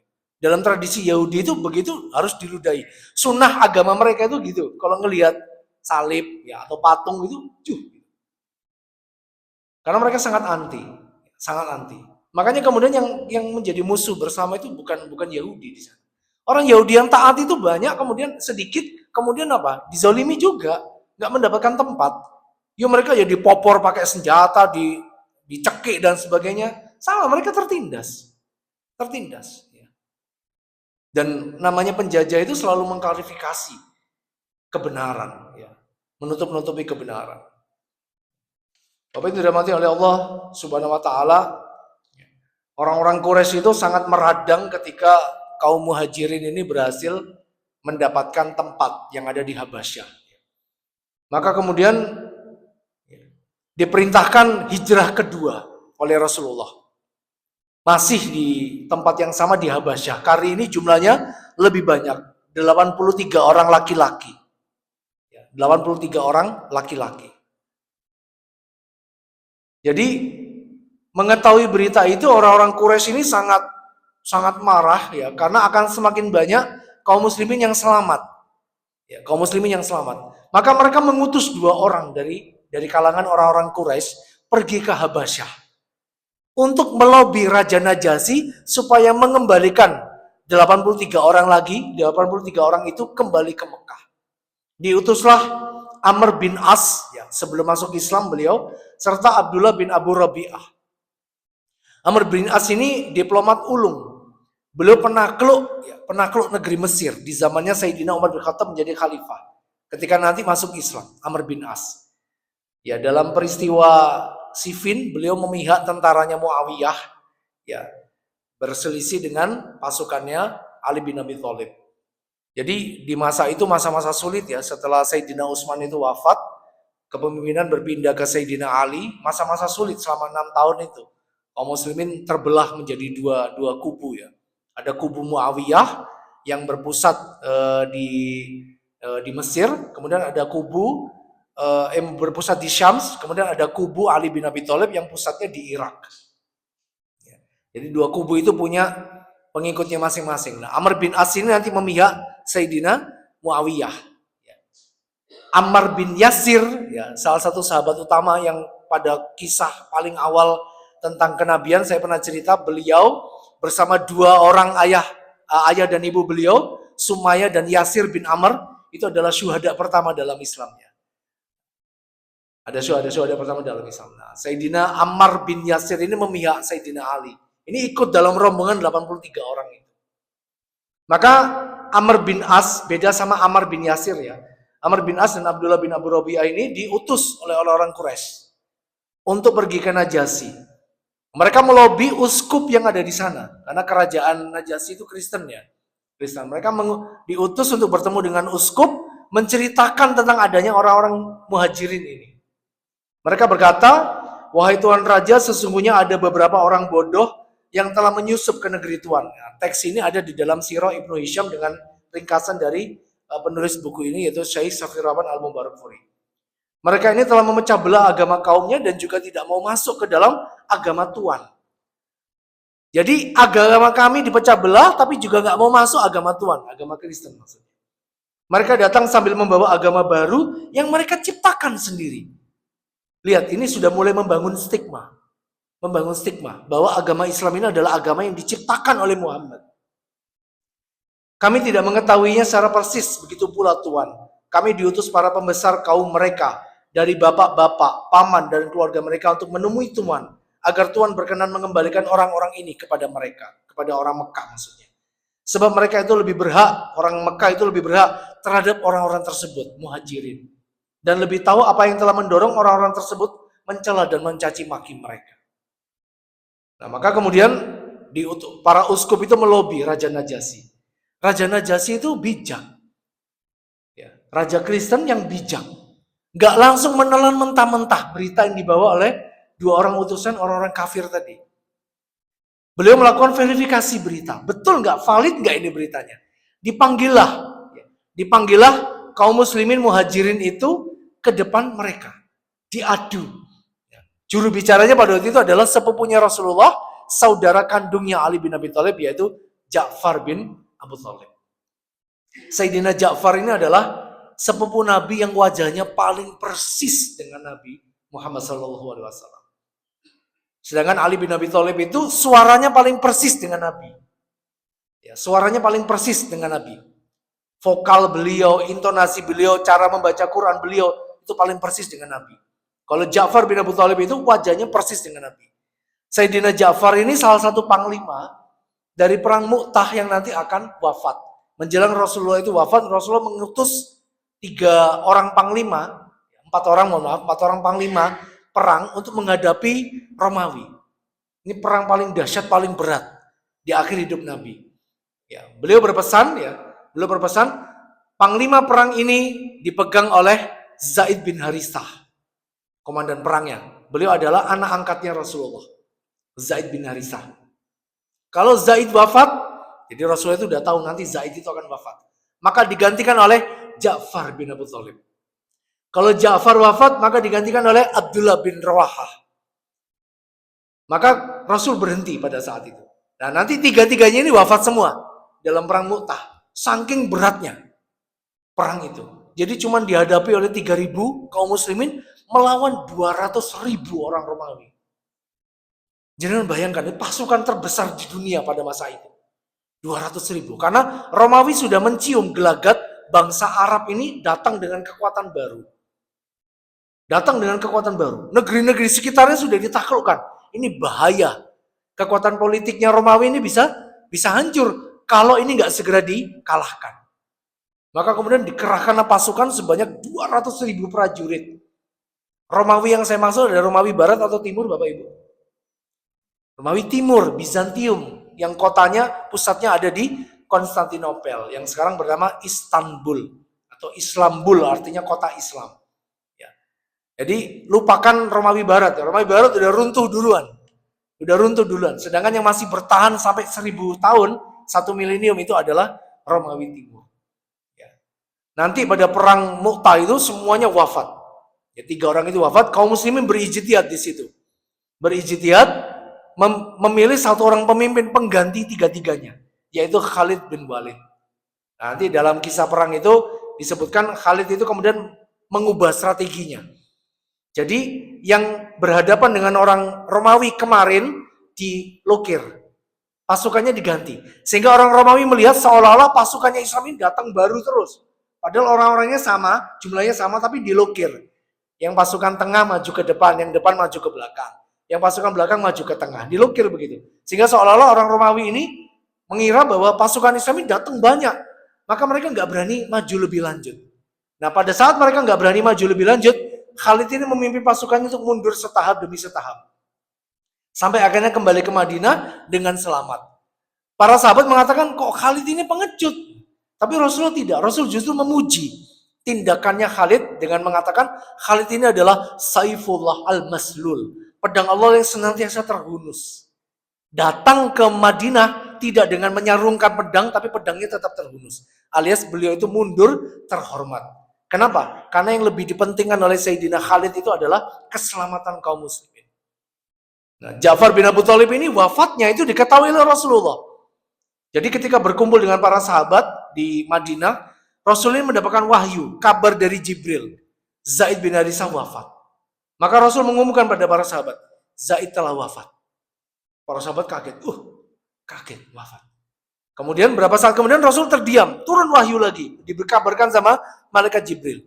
Dalam tradisi Yahudi itu begitu harus diludahi. Sunnah agama mereka itu gitu. Kalau ngelihat salib ya atau patung itu, karena mereka sangat anti, sangat anti. Makanya kemudian yang menjadi musuh bersama itu bukan Yahudi di sana. Orang Yahudi yang taat itu banyak, kemudian sedikit, kemudian apa? Dizolimi juga, nggak mendapatkan tempat. Ya mereka ya dipopor pakai senjata, dicekik dan sebagainya. Sama, mereka tertindas. Tertindas. Ya. Dan namanya penjajah itu selalu mengklarifikasi kebenaran. Ya. Menutup-nutupi kebenaran. Bapak itu dirahmati oleh Allah Subhanahu wa Ta'ala. Orang-orang Quraisy itu sangat meradang ketika kaum muhajirin ini berhasil mendapatkan tempat yang ada di Habasyah. Maka kemudian diperintahkan hijrah kedua oleh Rasulullah. Masih di tempat yang sama di Habasyah. Kali ini jumlahnya lebih banyak, 83 orang laki-laki. 83 orang laki-laki. Jadi mengetahui berita itu orang-orang Quraisy ini sangat marah ya, karena akan semakin banyak kaum muslimin yang selamat. Ya, kaum muslimin yang selamat. Maka mereka mengutus 2 orang dari kalangan orang-orang Quraisy pergi ke Habasyah untuk melobi Raja Najasyi supaya mengembalikan 83 orang lagi, 83 orang itu kembali ke Mekah. Diutuslah Amr bin As ya, sebelum masuk Islam beliau, serta Abdullah bin Abu Rabi'ah. Amr bin As ini diplomat ulung. Beliau penakluk negeri Mesir di zamannya Sayyidina Umar bin Khattab menjadi khalifah. Ketika nanti masuk Islam, Amr bin As. Ya, dalam peristiwa Siffin beliau memihak tentaranya Muawiyah, ya, berselisih dengan pasukannya Ali bin Abi Thalib. Jadi di masa itu masa-masa sulit ya, setelah Sayyidina Utsman itu wafat, kepemimpinan berpindah ke Sayyidina Ali, masa-masa sulit selama 6 tahun itu. Kaum muslimin terbelah menjadi dua kubu ya. Ada kubu Muawiyah yang berpusat di Mesir, kemudian ada kubu yang berpusat di Syams, kemudian ada kubu Ali bin Abi Thalib yang pusatnya di Irak. Ya. Jadi 2 kubu itu punya pengikutnya masing-masing. Nah, Amr bin As ini nanti memihak Sayyidina Muawiyah. Ya. Ammar bin Yasir, ya, salah satu sahabat utama yang pada kisah paling awal tentang kenabian saya pernah cerita, beliau bersama 2 orang ayah dan ibu beliau, Sumayyah dan Yasir bin Amr, itu adalah syuhada pertama dalam Islamnya. Ada syuhada pertama dalam Islam. Nah, Sayyidina Ammar bin Yasir ini memihak Sayyidina Ali. Ini ikut dalam rombongan 83 orang itu. Maka Amr bin As beda sama Ammar bin Yasir ya. Amr bin As dan Abdullah bin Abu Rabi'ah ini diutus oleh orang Quraisy untuk pergi ke Najasyi. Mereka melobi uskup yang ada di sana karena kerajaan Najasyi itu Kristen ya. Kristen. Mereka diutus untuk bertemu dengan uskup, menceritakan tentang adanya orang-orang muhajirin ini. Mereka berkata, wahai Tuan Raja, sesungguhnya ada beberapa orang bodoh yang telah menyusup ke negeri Tuan. Nah, teks ini ada di dalam Sirah Ibnu Hisham dengan ringkasan dari penulis buku ini, yaitu Syekh Safirrawan Al-Mubarakfuri. Mereka ini telah memecah belah agama kaumnya dan juga tidak mau masuk ke dalam agama Tuan. Jadi agama kami dipecah belah, tapi juga nggak mau masuk agama Tuan, agama Kristen maksudnya. Mereka datang sambil membawa agama baru yang mereka ciptakan sendiri. Lihat, ini sudah mulai membangun stigma. Membangun stigma bahwa agama Islam ini adalah agama yang diciptakan oleh Muhammad. Kami tidak mengetahuinya secara persis, begitu pula Tuan. Kami diutus para pembesar kaum mereka, dari bapak-bapak, paman, dan keluarga mereka untuk menemui Tuan, agar Tuan berkenan mengembalikan orang-orang ini kepada mereka, kepada orang Mekah maksudnya. Sebab mereka itu lebih berhak, orang Mekah itu lebih berhak terhadap orang-orang tersebut, muhajirin. Dan lebih tahu apa yang telah mendorong orang-orang tersebut mencela dan mencaci maki mereka. Nah, maka kemudian para uskup itu melobi Raja Najasyi. Raja Najasyi itu bijak. Ya, Raja Kristen yang bijak. Gak langsung menelan mentah-mentah berita yang dibawa oleh 2 orang utusan orang-orang kafir tadi. Beliau melakukan verifikasi berita. Betul nggak? Valid nggak ini beritanya? Dipanggillah. Dipanggillah kaum muslimin muhajirin itu ke depan mereka. Diadu. Juru bicaranya pada waktu itu adalah sepupunya Rasulullah, saudara kandungnya Ali bin Abi Thalib, yaitu Ja'far bin Abu Thalib. Sayyidina Ja'far ini adalah sepupu Nabi yang wajahnya paling persis dengan Nabi Muhammad SAW. Sedangkan Ali bin Abi Thalib itu suaranya paling persis dengan Nabi. Ya, suaranya paling persis dengan Nabi. Vokal beliau, intonasi beliau, cara membaca Quran beliau itu paling persis dengan Nabi. Kalau Ja'far bin Abu Thalib itu wajahnya persis dengan Nabi. Sayyidina Ja'far ini salah satu panglima dari perang Mu'tah yang nanti akan wafat. Menjelang Rasulullah itu wafat, Rasulullah mengutus 4 orang panglima perang untuk menghadapi Romawi. Ini perang paling dahsyat, paling berat di akhir hidup Nabi. Ya, beliau berpesan panglima perang ini dipegang oleh Zaid bin Harithah, komandan perangnya. Beliau adalah anak angkatnya Rasulullah, Zaid bin Harithah. Kalau Zaid wafat, jadi Rasulullah itu udah tahu nanti Zaid itu akan wafat, maka digantikan oleh Ja'far bin Abu Thalib. Kalau Ja'far wafat, maka digantikan oleh Abdullah bin Rawahah. Maka Rasul berhenti pada saat itu. Nah, nanti 3-3-nya ini wafat semua dalam perang Mu'tah. Saking beratnya perang itu. Jadi cuma dihadapi oleh 3.000 kaum muslimin melawan 200.000 orang Romawi. Jangan bayangkan, ini pasukan terbesar di dunia pada masa itu. 200.000. Karena Romawi sudah mencium gelagat bangsa Arab ini datang dengan kekuatan baru. Negeri-negeri sekitarnya sudah ditaklukkan. Ini bahaya. Kekuatan politiknya Romawi ini bisa hancur kalau ini nggak segera dikalahkan. Maka kemudian dikerahkanlah pasukan sebanyak 200.000 prajurit. Romawi yang saya maksud adalah Romawi Barat atau Timur, Bapak Ibu? Romawi Timur, Bizantium, yang kotanya, pusatnya ada di Konstantinopel, yang sekarang bernama Istanbul atau Islambul, artinya kota Islam. Ya. Jadi lupakan Romawi Barat. Romawi Barat udah runtuh duluan. Sedangkan yang masih bertahan sampai 1000 tahun, 1 milenium itu adalah Romawi Timur. Ya. Nanti pada perang Mu'tah itu semuanya wafat. Ya, 3 orang itu wafat. Kaum muslimin berijtihad di situ. Memilih 1 orang pemimpin pengganti 3-3-nya, yaitu Khalid bin Walid. Nanti dalam kisah perang itu disebutkan Khalid itu kemudian mengubah strateginya. Jadi yang berhadapan dengan orang Romawi kemarin dilukir, pasukannya diganti. Sehingga orang Romawi melihat seolah-olah pasukannya Islam ini datang baru terus. Padahal orang-orangnya sama, jumlahnya sama, tapi dilukir. Yang pasukan tengah maju ke depan, yang depan maju ke belakang. Yang pasukan belakang maju ke tengah, dilukir begitu. Sehingga seolah-olah orang Romawi ini mengira bahwa pasukan Islam ini datang banyak. Maka mereka nggak berani maju lebih lanjut. Nah, pada saat mereka nggak berani maju lebih lanjut, Khalid ini memimpin pasukannya untuk mundur setahap demi setahap. Sampai akhirnya kembali ke Madinah dengan selamat. Para sahabat mengatakan, kok Khalid ini pengecut? Tapi Rasulullah tidak. Rasul justru memuji tindakannya Khalid dengan mengatakan, Khalid ini adalah Saifullah al-Maslul. Pedang Allah yang senantiasa terhunus. Datang ke Madinah tidak dengan menyarungkan pedang, tapi pedangnya tetap terhunus. Alias beliau itu mundur terhormat. Kenapa? Karena yang lebih dipentingkan oleh Sayyidina Khalid itu adalah keselamatan kaum muslimin. Nah, Ja'far bin Abu Thalib ini wafatnya itu diketahui oleh Rasulullah. Jadi ketika berkumpul dengan para sahabat di Madinah, Rasul ini mendapatkan wahyu, kabar dari Jibril. Zaid bin Harithah wafat. Maka Rasul mengumumkan pada para sahabat, Zaid telah wafat. Para sahabat kaget, wafat. Kemudian berapa saat kemudian Rasul terdiam, turun wahyu lagi, dikabarkan sama malaikat Jibril,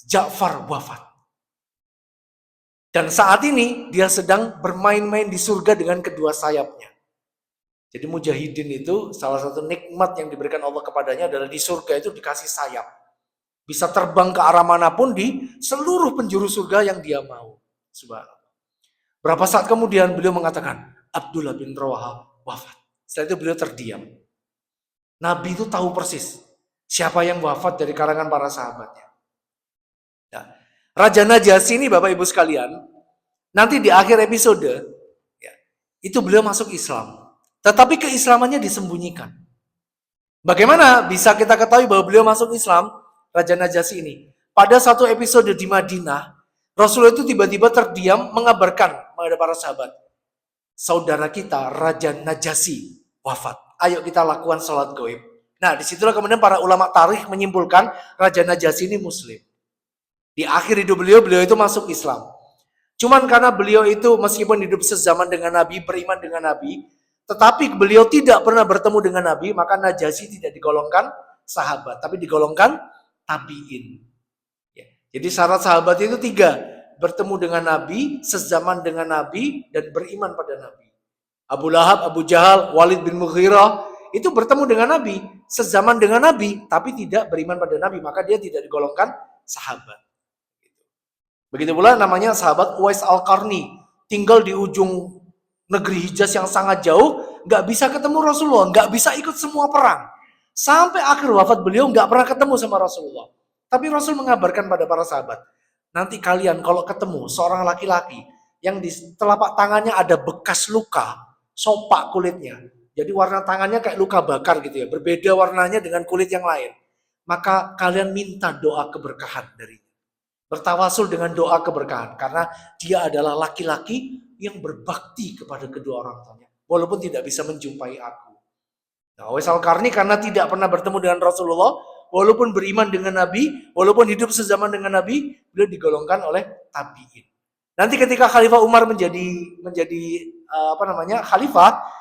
Ja'far wafat. Dan saat ini dia sedang bermain-main di surga dengan kedua sayapnya. Jadi mujahidin itu salah satu nikmat yang diberikan Allah kepadanya adalah di surga itu dikasih sayap. Bisa terbang ke arah manapun di seluruh penjuru surga yang dia mau. Subhanallah. Berapa saat kemudian beliau mengatakan, Abdullah bin Rawahah wafat. Setelah itu beliau terdiam. Nabi itu tahu persis siapa yang wafat dari kalangan para sahabatnya. Nah, Raja Najasyi ini Bapak Ibu sekalian, nanti di akhir episode, ya, itu beliau masuk Islam. tetapi keislamannya disembunyikan. Bagaimana bisa kita ketahui bahwa beliau masuk Islam, Raja Najasyi ini? Pada satu episode di Madinah, Rasulullah itu tiba-tiba terdiam mengabarkan kepada para sahabat, saudara kita Raja Najasyi wafat. Ayo kita lakukan sholat gaib. Nah, disitulah kemudian para ulama tarikh menyimpulkan Raja Najasyi ini Muslim. Di akhir hidup beliau, beliau itu masuk Islam. Cuman karena beliau itu meskipun hidup sezaman dengan Nabi, beriman dengan Nabi, tetapi beliau tidak pernah bertemu dengan Nabi, maka Najasyi tidak digolongkan sahabat, tapi digolongkan tabi'in. Ya. Jadi syarat sahabat itu 3, bertemu dengan Nabi, sezaman dengan Nabi, dan beriman pada Nabi. Abu Lahab, Abu Jahal, Walid bin Mughirah, itu bertemu dengan Nabi, sezaman dengan Nabi, tapi tidak beriman pada Nabi, maka dia tidak digolongkan sahabat. Begitu pula namanya sahabat Uwais Al-Qarni, tinggal di ujung negeri Hijaz yang sangat jauh, nggak bisa ketemu Rasulullah, nggak bisa ikut semua perang. Sampai akhir wafat beliau nggak pernah ketemu sama Rasulullah. Tapi Rasul mengabarkan pada para sahabat, nanti kalian kalau ketemu seorang laki-laki yang di telapak tangannya ada bekas luka, sopak kulitnya. Jadi warna tangannya kayak luka bakar gitu ya, berbeda warnanya dengan kulit yang lain. Maka kalian minta doa keberkahan darinya. Bertawasul dengan doa keberkahan karena dia adalah laki-laki yang berbakti kepada kedua orang tuanya walaupun tidak bisa menjumpai aku. Nah, Uwais Al-Qarni karena tidak pernah bertemu dengan Rasulullah, walaupun beriman dengan Nabi, walaupun hidup sezaman dengan Nabi, beliau digolongkan oleh tabi'in. Nanti ketika Khalifah Umar menjadi khalifah,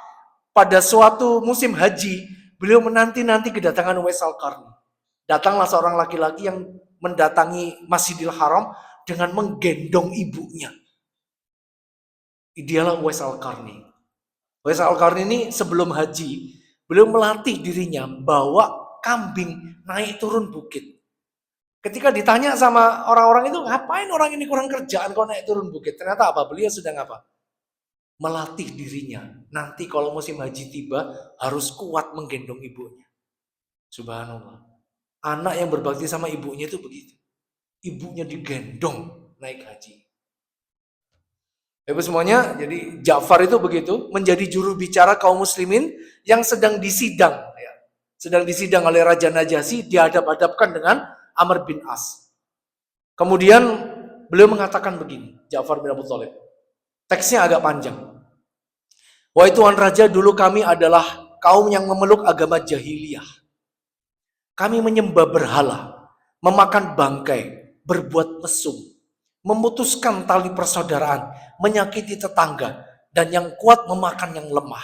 pada suatu musim haji, beliau menanti-nanti kedatangan Uwais Al-Qarni. Datanglah seorang laki-laki yang mendatangi Masjidil Haram dengan menggendong ibunya. Dialah Uwais Al-Qarni. Uwais Al-Qarni ini sebelum haji, beliau melatih dirinya bawa kambing naik turun bukit. Ketika ditanya sama orang-orang itu, ngapain orang ini kurang kerjaan kok naik turun bukit? Ternyata apa? Beliau sedang apa? Melatih dirinya. Nanti kalau musim haji tiba, harus kuat menggendong ibunya. Subhanallah. Anak yang berbakti sama ibunya itu begitu. Ibunya digendong naik haji. Ibu semuanya, jadi Ja'far itu begitu, menjadi juru bicara kaum muslimin yang sedang disidang. Ya. Sedang disidang oleh Raja Najasyi, dihadap-hadapkan dengan Amr bin As. Kemudian beliau mengatakan begini, Ja'far bin Abu Thalib. Teksnya agak panjang. Wahai Tuan Raja, dulu kami adalah kaum yang memeluk agama jahiliyah. Kami menyembah berhala, memakan bangkai, berbuat mesum, memutuskan tali persaudaraan, menyakiti tetangga, dan yang kuat memakan yang lemah.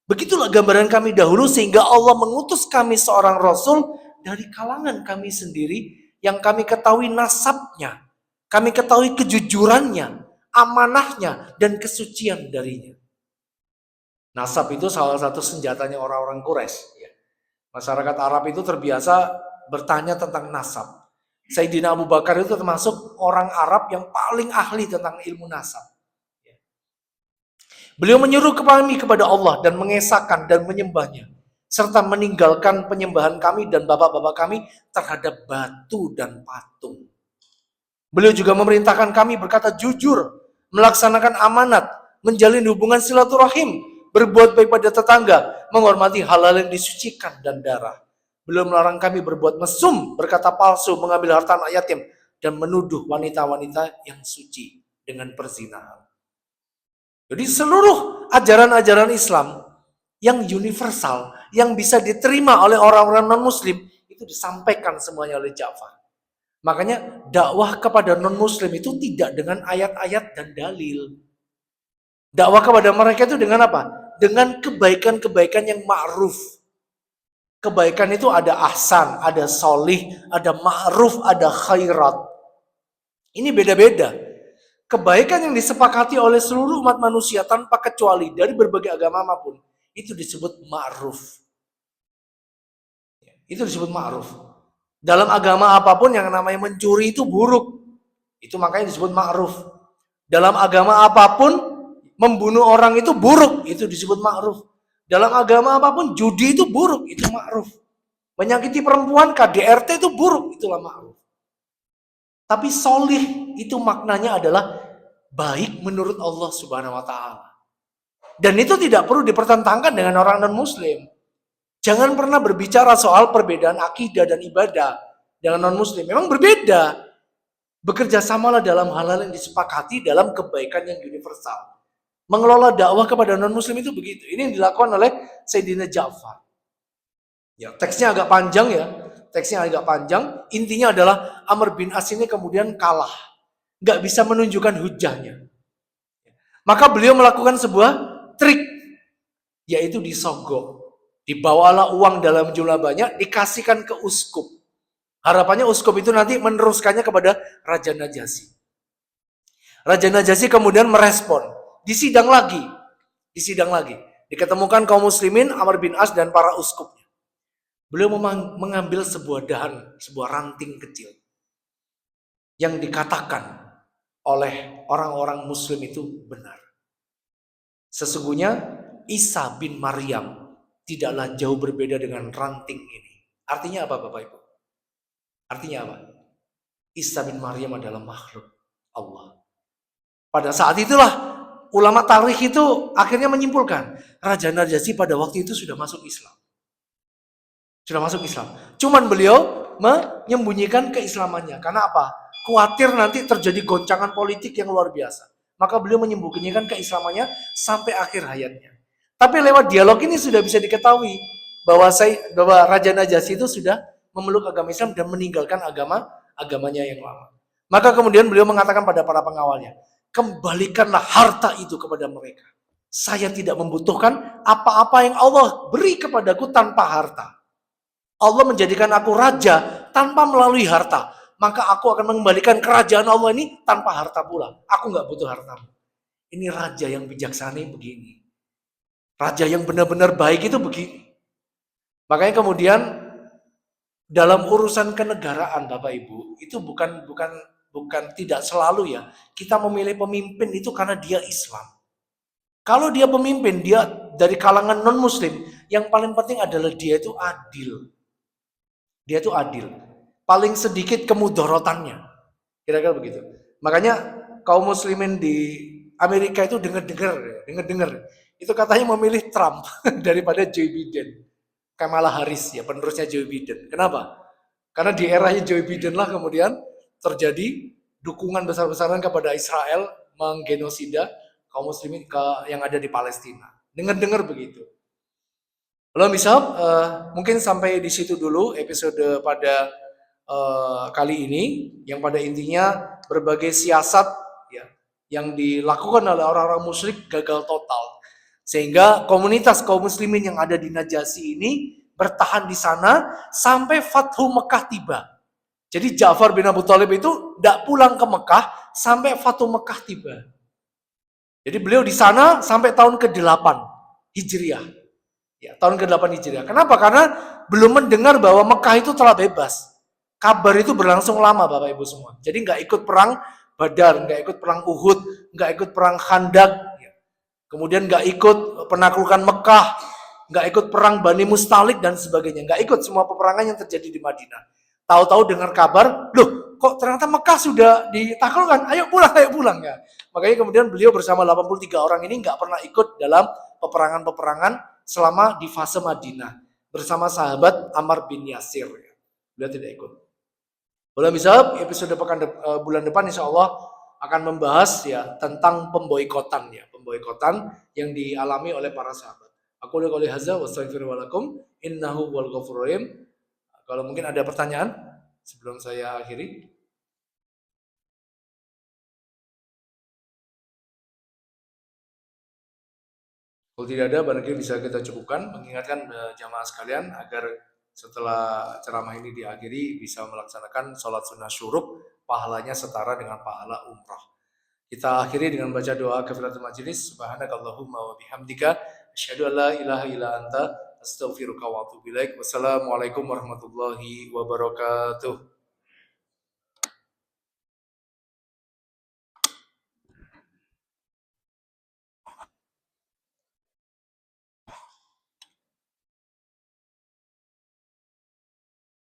Begitulah gambaran kami dahulu sehingga Allah mengutus kami seorang Rasul dari kalangan kami sendiri yang kami ketahui nasabnya, kami ketahui kejujurannya, amanahnya, dan kesucian darinya. Nasab itu salah satu senjatanya orang-orang Quraisy. Masyarakat Arab itu terbiasa bertanya tentang nasab. Sayyidina Abu Bakar itu termasuk orang Arab yang paling ahli tentang ilmu nasab. Beliau menyuruh kami kepada Allah dan mengesahkan dan menyembahnya. Serta meninggalkan penyembahan kami dan bapak-bapak kami terhadap batu dan patung. Beliau juga memerintahkan kami berkata jujur, melaksanakan amanat, menjalin hubungan silaturahim, berbuat baik pada tetangga, menghormati hal-hal yang disucikan dan darah. Beliau melarang kami berbuat mesum, berkata palsu, mengambil harta anak yatim, dan menuduh wanita-wanita yang suci dengan perzinahan. Jadi seluruh ajaran-ajaran Islam yang universal, yang bisa diterima oleh orang-orang non-muslim, itu disampaikan semuanya oleh Ja'far. Makanya dakwah kepada non-muslim itu tidak dengan ayat-ayat dan dalil. Dakwah kepada mereka itu dengan apa? Dengan kebaikan-kebaikan yang ma'ruf. Kebaikan itu ada ahsan, ada solih, ada ma'ruf, ada khairat. Ini beda-beda. Kebaikan yang disepakati oleh seluruh umat manusia tanpa kecuali dari berbagai agama apapun, itu disebut ma'ruf. Itu disebut ma'ruf. Dalam agama apapun yang namanya mencuri itu buruk. Itu makanya disebut ma'ruf. Dalam agama apapun membunuh orang itu buruk, itu disebut ma'ruf. Dalam agama apapun judi itu buruk, itu ma'ruf. Menyakiti perempuan KDRT itu buruk, itulah ma'ruf. Tapi solih itu maknanya adalah baik menurut Allah Subhanahu wa taala. Dan itu tidak perlu dipertentangkan dengan orang non-muslim. Jangan pernah berbicara soal perbedaan akidah dan ibadah dengan non-muslim. Memang berbeda. Bekerja samalah dalam hal-hal yang disepakati dalam kebaikan yang universal. Mengelola dakwah kepada non-muslim itu begitu. Ini yang dilakukan oleh Sayyidina Ja'far. Ya, teksnya agak panjang ya. Teksnya agak panjang. Intinya adalah Amr bin As ini kemudian kalah. Nggak bisa menunjukkan hujahnya. Maka beliau melakukan sebuah trik. Yaitu disogok. Dibawalah uang dalam jumlah banyak, dikasihkan ke uskup. Harapannya uskup itu nanti meneruskannya kepada Raja Najasyi. Raja Najasyi kemudian merespon. Disidang lagi. Diketemukan kaum muslimin, Amr bin As dan para uskupnya. Beliau mengambil sebuah dahan, sebuah ranting kecil. Yang dikatakan oleh orang-orang muslim itu benar. Sesungguhnya Isa bin Maryam tidaklah jauh berbeda dengan ranting ini. Artinya apa Bapak Ibu? Artinya apa? Isa bin Maryam adalah makhluk Allah. Pada saat itulah ulama tarikh itu akhirnya menyimpulkan Raja Najasyi pada waktu itu sudah masuk Islam. Cuman beliau menyembunyikan keislamannya. Karena apa? Khawatir nanti terjadi goncangan politik yang luar biasa. Maka beliau menyembunyikan keislamannya sampai akhir hayatnya. Tapi lewat dialog ini sudah bisa diketahui bahwa Raja Najasyi itu sudah memeluk agama Islam dan meninggalkan agamanya yang lama. Maka kemudian beliau mengatakan pada para pengawalnya, kembalikanlah harta itu kepada mereka. Saya tidak membutuhkan apa-apa yang Allah beri kepadaku tanpa harta. Allah menjadikan aku raja tanpa melalui harta. Maka aku akan mengembalikan kerajaan Allah ini tanpa harta pula. Aku nggak butuh hartamu. Ini raja yang bijaksana begini. Raja yang benar-benar baik itu begini. Makanya kemudian dalam urusan kenegaraan Bapak Ibu, itu bukan tidak selalu ya. Kita memilih pemimpin itu karena dia Islam. Kalau dia pemimpin, dia dari kalangan non-muslim, yang paling penting adalah dia itu adil. Dia itu adil. Paling sedikit kemudorotannya. Kira-kira begitu. Makanya kaum muslimin di Amerika itu dengar-dengar. Itu katanya memilih Trump daripada Joe Biden. Kamala Harris ya, penerusnya Joe Biden. Kenapa? Karena di eranya Joe Biden lah kemudian terjadi dukungan besar-besaran kepada Israel menggenosida kaum muslimin yang ada di Palestina. Dengar-dengar begitu. Halo misal, mungkin sampai di situ dulu episode pada kali ini, yang pada intinya berbagai siasat ya, yang dilakukan oleh orang-orang musyrik gagal total. Sehingga komunitas kaum muslimin yang ada di Najasyi ini bertahan di sana sampai Fathu Mekah tiba. Jadi Ja'far bin Abu Thalib itu tidak pulang ke Mekah sampai Fathu Mekah tiba. Jadi beliau di sana sampai tahun ke-8 Hijriah. Ya, tahun ke-8 Hijriah. Kenapa? Karena belum mendengar bahwa Mekah itu telah bebas. Kabar itu berlangsung lama Bapak Ibu semua. Jadi nggak ikut perang Badar, nggak ikut perang Uhud, nggak ikut perang Khandak. Kemudian nggak ikut penaklukan Mekah, nggak ikut perang Bani Mustalik dan sebagainya. Nggak ikut semua peperangan yang terjadi di Madinah. Tahu-tahu dengar kabar, loh kok ternyata Mekah sudah ditaklukkan, ayo pulang ya. Makanya kemudian beliau bersama 83 orang ini nggak pernah ikut dalam peperangan-peperangan selama di fase Madinah bersama sahabat Ammar bin Yasir. Beliau tidak ikut. Boleh bisa episode bulan depan insya Allah akan membahas ya tentang pemboikotan yang dialami oleh para sahabat. Aku qouli hadza wa astaghfiru lakum innahu wal ghafurur rahim. Kalau mungkin ada pertanyaan sebelum saya akhiri. Kalau tidak ada, barangkali bisa kita cukupkan, mengingatkan jamaah sekalian agar setelah ceramah ini diakhiri bisa melaksanakan sholat sunnah syuruk, pahalanya setara dengan pahala umrah. Kita akhiri dengan baca doa kafaratul majelis. Subhanakallahumma wa bihamdika asyhadu an la ilaha illa anta astaghfiruka wa atubu ilaik. Wassalamualaikum warahmatullahi wabarakatuh.